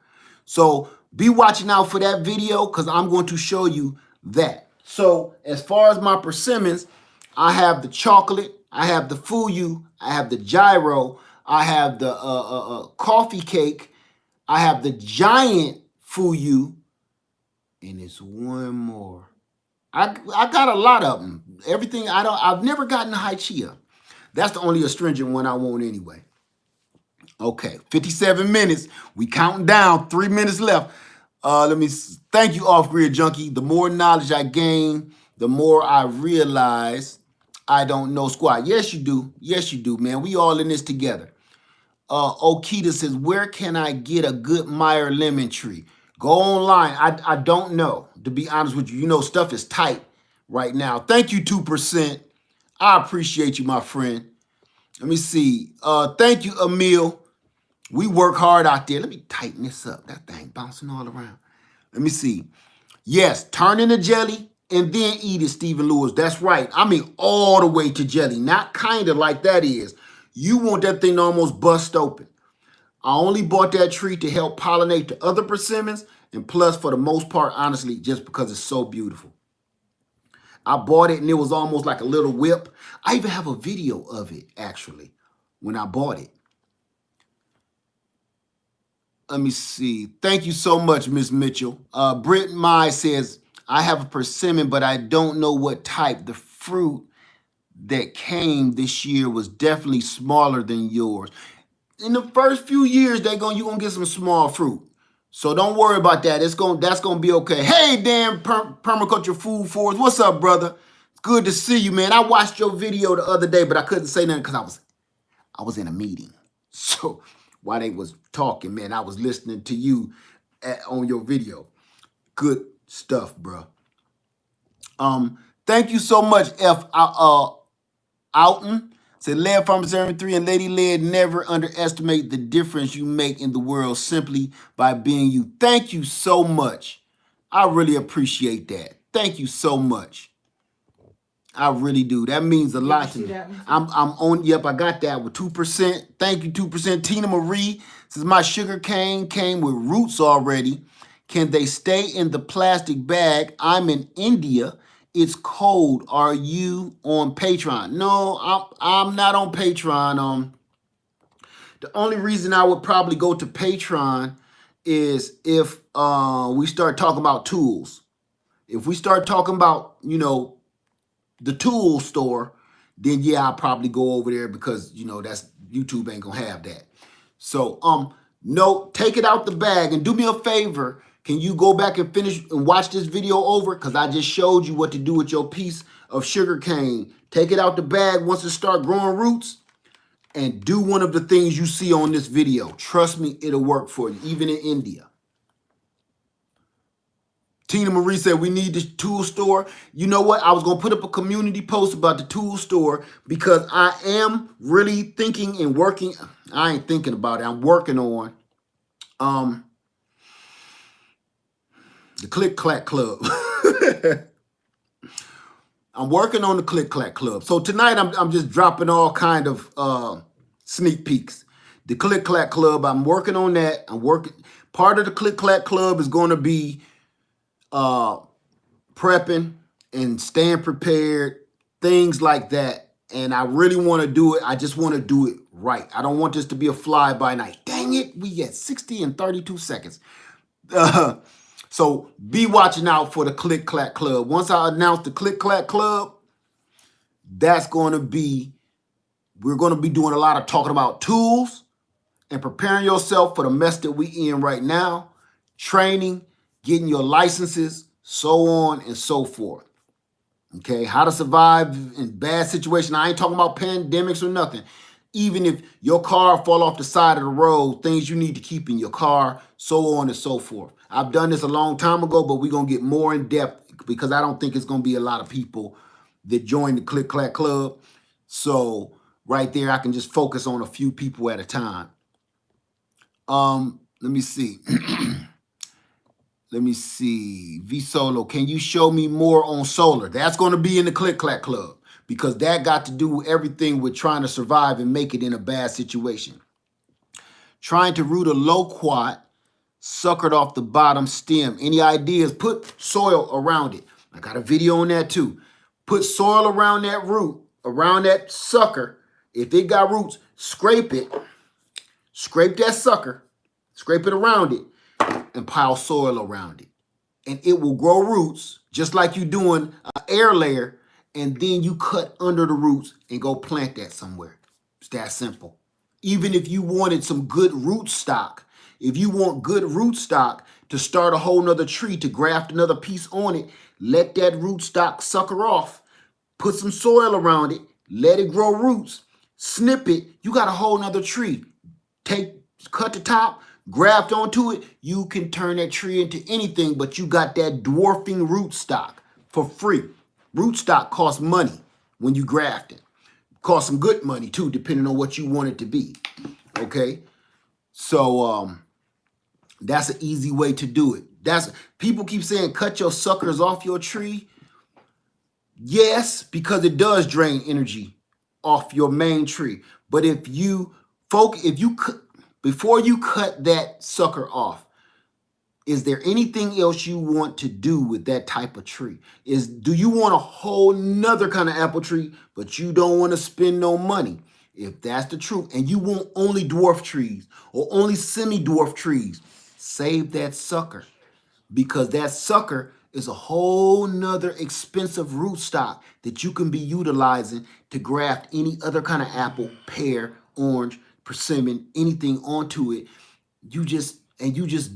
So be watching out for that video because I'm going to show you that. So as far as my persimmons, I have the chocolate, I have the fuyu, I have the gyro, I have the coffee cake, I have the giant fuyu, and it's one more. I got a lot of them. Everything I've never gotten a Hychia. That's the only astringent one I want anyway. Okay, 57 minutes. We counting down. 3 minutes left. Thank you, Off Grid Junkie. The more knowledge I gain, the more I realize I don't know squat. Yes, you do. Yes, you do, man. We all in this together. Okita says, where can I get a good Meyer lemon tree? Go online. I don't know, to be honest with you. You know, stuff is tight right now. Thank you, 2%. I appreciate you, my friend. Let me see. Thank you, Emil. We work hard out there. Let me tighten this up. That thing bouncing all around. Let me see. Yes, turn into jelly and then eat it, Stephen Lewis. That's right. I mean, all the way to jelly. Not kind of like that is. You want that thing to almost bust open. I only bought that tree to help pollinate the other persimmons, and plus, for the most part, honestly, just because it's so beautiful. I bought it, and it was almost like a little whip. I even have a video of it, actually, when I bought it. Let me see. Thank you so much, Miss Mitchell. Britt Mai says, I have a persimmon, but I don't know what type. The fruit that came this year was definitely smaller than yours. In the first few years, you're gonna get some small fruit. So don't worry about that. That's gonna be okay. Hey, Dan Permaculture Food Forest. What's up, brother? It's good to see you, man. I watched your video the other day, but I couldn't say nothing because I was in a meeting. So while they was talking, man, I was listening to you on your video. Good stuff, bro. Thank you so much, Outen. Said, Lead Farm 73 and Lady Lead, never underestimate the difference you make in the world simply by being you. Thank you so much. I really appreciate that. Thank you so much. I really do. That means a lot to me. I'm on. Yep, I got that with 2%. Thank you, 2%. Tina Marie says, my sugarcane came with roots already. Can they stay in the plastic bag? I'm in India. It's cold. Are you on Patreon? No, I'm not on Patreon. The only reason I would probably go to Patreon is if we start talking about tools. If we start talking about, the tool store, then yeah, I'll probably go over there because, that's YouTube ain't gonna have that. So, no, take it out the bag and do me a favor. Can you go back and finish and watch this video over? Because I just showed you what to do with your piece of sugarcane. Take it out the bag once it start growing roots and do one of the things you see on this video. Trust me, it'll work for you, even in India. Tina Marie said we need this tool store. You know what? I was gonna put up a community post about the tool store because I am really thinking and working. I ain't thinking about it. I'm working on the Click Clack Club. I'm working on the Click Clack Club. So tonight I'm just dropping all kind of sneak peeks. The Click Clack Club, I'm working on that. Part of the Click Clack Club is going to be prepping and staying prepared, things like that. And I really want to do it. I just want to do it right. I don't want this to be a fly by night. Dang it, we at 60 and 32 seconds. So be watching out for the Click Clack Club. Once I announce the Click Clack Club, we're going to be doing a lot of talking about tools and preparing yourself for the mess that we in right now, training, getting your licenses, so on and so forth. Okay, how to survive in bad situations. I ain't talking about pandemics or nothing. Even if your car fall off the side of the road, things you need to keep in your car, so on and so forth. I've done this a long time ago, but we're going to get more in depth because I don't think it's going to be a lot of people that join the Click Clack Club. So right there, I can just focus on a few people at a time. Let me see. Let me see. V Solo, can you show me more on solar? That's going to be in the Click Clack Club because that got to do with everything with trying to survive and make it in a bad situation. Trying to root a loquat suckered off the bottom stem. Any ideas? Put soil around it. I got a video on that too. Put soil around that root, around that sucker. If it got roots, scrape it. Scrape that sucker. Scrape it around it and pile soil around it. And it will grow roots just like you doing an air layer, and then you cut under the roots and go plant that somewhere. It's that simple. Even if you wanted some good root stock, if you want good root stock to start a whole nother tree, to graft another piece on it, let that root stock sucker off, put some soil around it, let it grow roots, snip it, you got a whole nother tree. Cut the top, graft onto it, you can turn that tree into anything, but you got that dwarfing root stock for free. Root stock costs money when you graft it. Costs some good money too, depending on what you want it to be. Okay? So that's an easy way to do it. People keep saying cut your suckers off your tree. Yes, because it does drain energy off your main tree. But before you cut that sucker off, is there anything else you want to do with that type of tree? Do you want a whole nother kind of apple tree, but you don't want to spend no money? If that's the truth, and you want only dwarf trees or only semi-dwarf trees, save that sucker, because that sucker is a whole nother expensive rootstock that you can be utilizing to graft any other kind of apple, pear, orange, persimmon, anything onto it. You just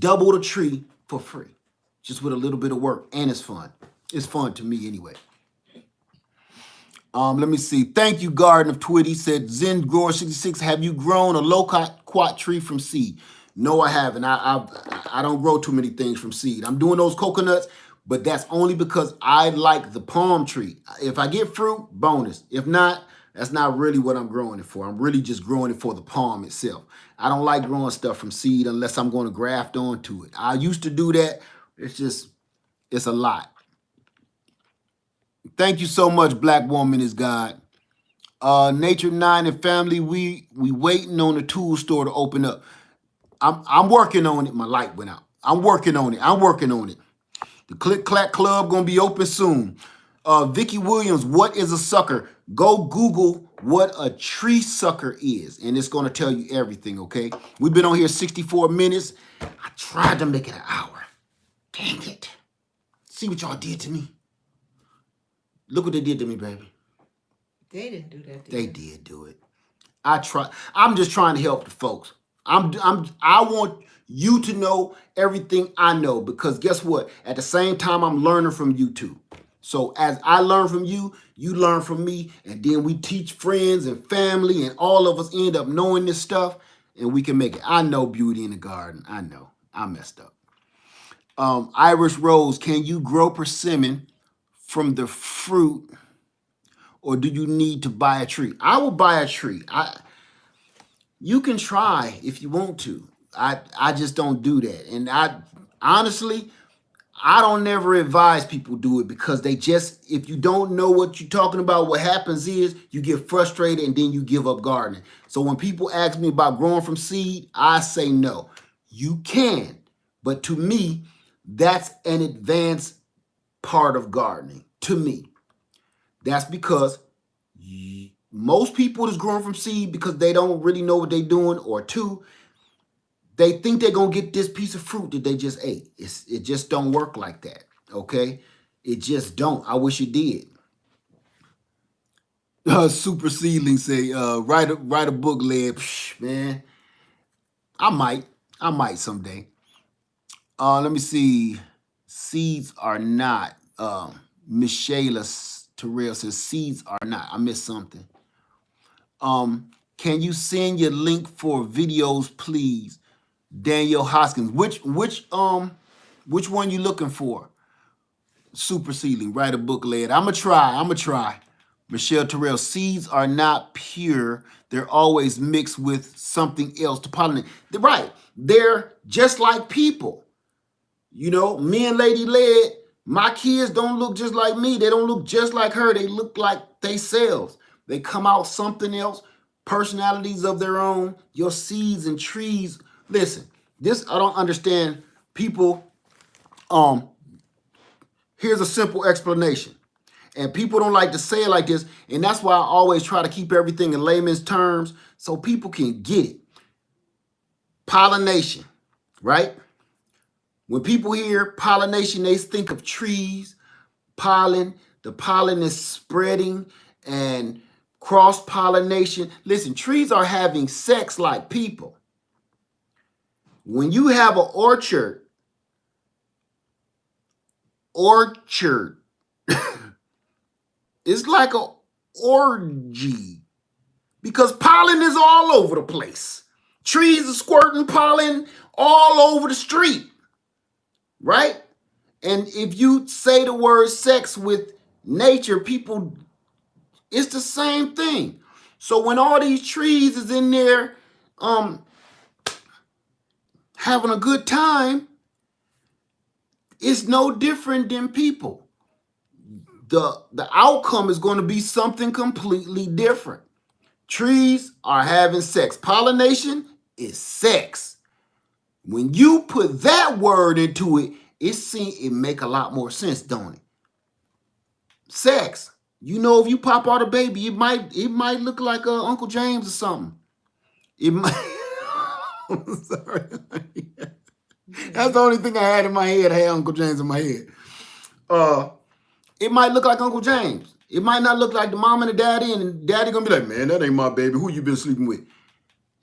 double the tree for free, just with a little bit of work, and it's fun. It's fun to me anyway. Let me see. Thank you, Garden of Twitty. Said Zen Grower 66. Have you grown a loquat tree from seed? No, I haven't. I don't grow too many things from seed. I'm doing those coconuts, but that's only because I like the palm tree. If I get fruit, bonus. If not, that's not really what I'm growing it for. I'm really just growing it for the palm itself. I don't like growing stuff from seed unless I'm going to graft onto it. I used to do that. It's a lot. Thank you so much, Black Woman is God. Nature 9 and family, we waiting on the tool store to open up. I'm working on it. My light went out. I'm working on it. The Click Clack Club gonna be open soon. Vicky Williams, what is a sucker? Go Google what a tree sucker is, and it's gonna tell you everything, okay? We've been on here 64 minutes. I tried to make it an hour. Dang it. See what y'all did to me? Look what they did to me, baby. They didn't do that. They did do it. I'm just trying to help the folks. I want you to know everything I know, because guess what? At the same time, I'm learning from you too. So as I learn from you, you learn from me, and then we teach friends and family, and all of us end up knowing this stuff, and we can make it. I know beauty in the garden. I know. I messed up. Irish Rose, can you grow persimmon from the fruit, or do you need to buy a tree? I will buy a tree. You can try if you want to. I just don't do that. And I honestly, I don't never advise people do it because they just, if you don't know what you're talking about, what happens is you get frustrated and then you give up gardening. So when people ask me about growing from seed, I say no. You can, but to me, that's an advanced part of gardening. To me, that's because most people is growing from seed because they don't really know what they're doing, or two, they think they're gonna get this piece of fruit that they just ate. It just don't work like that. Okay, it just don't. I wish it did. Super Seedling say, write a book, led. Man, I might someday. Let me see. Seeds are not. Miss Shayla Terrell says seeds are not. I missed something. Can you send your link for videos, please? Daniel Hoskins. Which one you looking for? Super Seedling. Write a book, led. I'ma try. Michelle Terrell. Seeds are not pure. They're always mixed with something else to pollinate. They're right. They're just like people. You know, me and Lady Led, my kids don't look just like me. They don't look just like her. They look like themselves. They come out something else, personalities of their own. Your seeds and trees. Listen, this I don't understand. People, here's a simple explanation. And people don't like to say it like this. And that's why I always try to keep everything in layman's terms so people can get it. Pollination, right? When people hear pollination, they think of trees, pollen. The pollen is spreading and cross-pollination. Listen, trees are having sex like people. When you have an orchard, it's like an orgy because pollen is all over the place. Trees are squirting pollen all over the street, right? And if you say the word sex with nature, people, it's the same thing. So when all these trees is in there having a good time, it's no different than people. The outcome is going to be something completely different. Trees are having sex. Pollination is sex. When you put that word into it, it make a lot more sense, don't it? Sex. You know, if you pop out a baby, it might look like Uncle James or something. It might. I'm sorry. That's the only thing I had in my head. I had Uncle James in my head. It might look like Uncle James. It might not look like the mom and the daddy, and daddy gonna be like, man, that ain't my baby. Who you been sleeping with?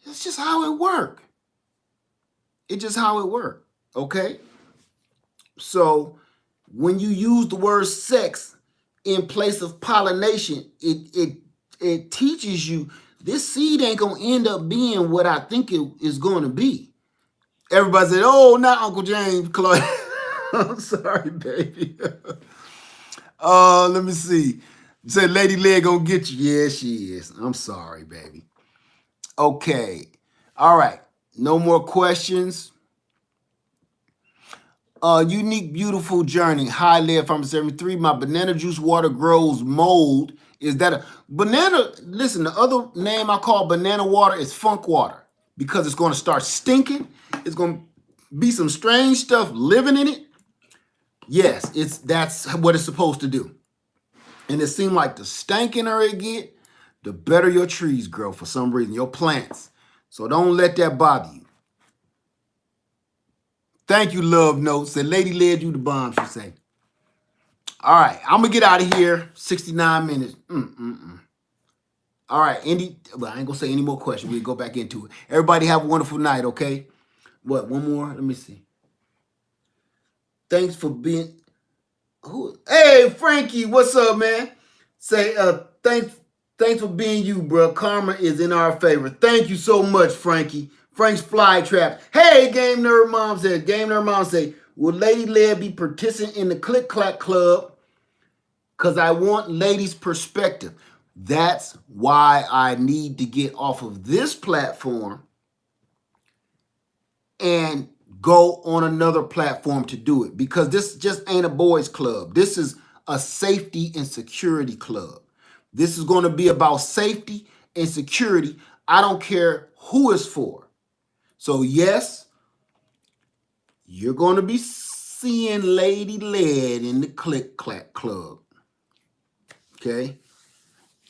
It's just how it work. It's just how it work. Okay? So when you use the word sex in place of pollination, it teaches you this seed ain't gonna end up being what I think it is gonna be. Everybody said, oh, not Uncle James, Chloe. I'm sorry, baby. Let me see. Said Lady Leg gonna get you. Yeah, she is. I'm sorry, baby. Okay. All right. No more questions. Unique, beautiful journey. Hi, Lead Farmer 73. My banana juice water grows mold. Is that a banana? Listen, the other name I call banana water is funk water because it's going to start stinking. It's going to be some strange stuff living in it. Yes, that's what it's supposed to do. And it seems like the stankier it get, the better your trees grow for some reason, your plants. So don't let that bother you. Thank you, Love Notes. Said Lady Led you the bomb, she say. All right, I'm going to get out of here. 69 minutes. All right, I ain't going to say any more questions. We'll go back into it. Everybody have a wonderful night, okay? What, one more? Let me see. Thanks for being... Hey, Frankie, what's up, man? Say, thanks for being you, bro. Karma is in our favor. Thank you so much, Frankie. Frank's Fly Trap. Hey, Game Nerd Mom said, Will Lady Lead be participating in the Click Clack Club? Because I want ladies' perspective. That's why I need to get off of this platform and go on another platform to do it. Because this just ain't a boys' club. This is a safety and security club. This is going to be about safety and security. I don't care who it's for. So yes, you're going to be seeing Lady Lead in the Click Clack Club. Okay?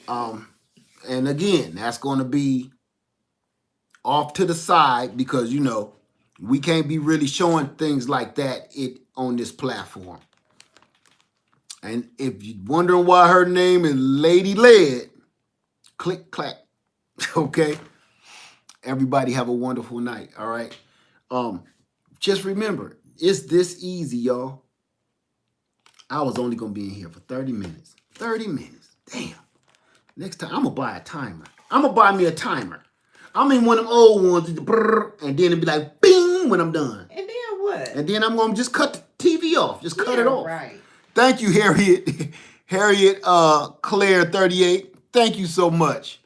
And again, that's going to be off to the side because, you know, we can't be really showing things like that on this platform. And if you're wondering why her name is Lady Lead, Click Clack. Okay? Everybody have a wonderful night, all right? Just remember, it's this easy, y'all. I was only going to be in here for 30 minutes. 30 minutes. Damn. Next time, I'm going to buy a timer. I'm going to buy me a timer. I mean one of them old ones, and then it'd be like, bing, when I'm done. And then what? And then I'm going to just cut the TV off. Just cut it off. Right. Thank you, Harriet. Harriet Claire 38. Thank you so much.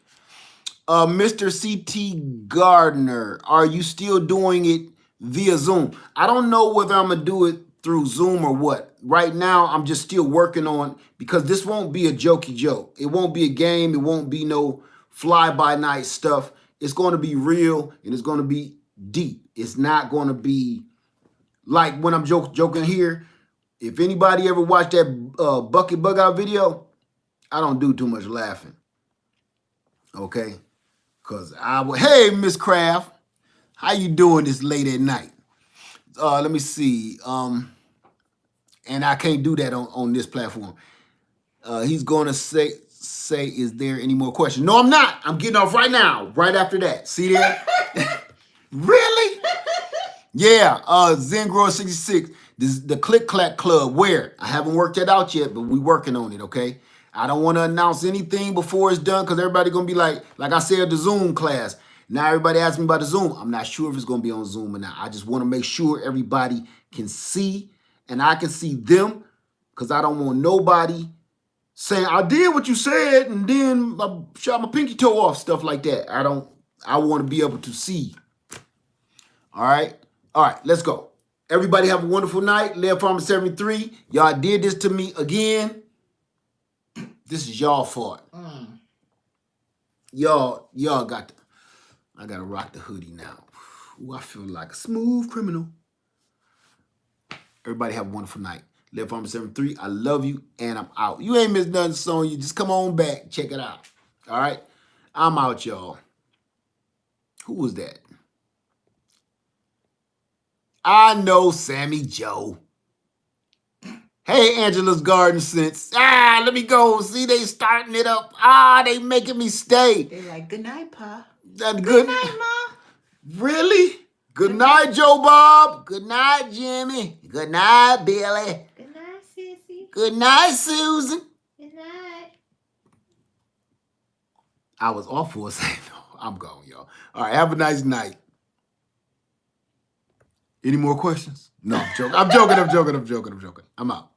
Mr. CT Gardner, are you still doing it via Zoom? I don't know whether I'm going to do it through Zoom or what. Right now, I'm just still working on, because this won't be a jokey joke. It won't be a game. It won't be no fly-by-night stuff. It's going to be real, and it's going to be deep. It's not going to be like when I'm joking here. If anybody ever watched that Bucket Bug Out video, I don't do too much laughing. Okay? Because hey, Miss Craft, how you doing this late at night? Let me see. And I can't do that on this platform. He's going to say, is there any more questions? No, I'm not. I'm getting off right now, right after that. See there? Really? Yeah, Zengrower66, the Click Clack Club. Where? I haven't worked that out yet, but we working on it, okay? I don't want to announce anything before it's done because everybody going to be like I said, the Zoom class. Now everybody asks me about the Zoom. I'm not sure if it's going to be on Zoom or not. I just want to make sure everybody can see and I can see them because I don't want nobody saying, I did what you said and then I shot my pinky toe off, stuff like that. I want to be able to see. All right? All right, let's go. Everybody have a wonderful night. Lead Farmer 73. Y'all did this to me again. This is y'all fault. Y'all got to, I got to rock the hoodie now. Ooh, I feel like a smooth criminal. Everybody have a wonderful night. Lead Farmer 73, I love you, and I'm out. You ain't missed nothing, son. You just come on back. Check it out. All right? I'm out, y'all. Who was that? I know Sammy Joe. Hey, Angela's Garden Sense. Let me go. See, they starting it up. They making me stay. They like, good night, Pa. Good night, Ma. Really? Good night, Joe Bob. Good night, Jimmy. Good night, Billy. Good night, Sissy. Good night, Susan. Good night. I was off for a second. I'm gone, y'all. All right, have a nice night. Any more questions? No, I'm joking. I'm joking. I'm out.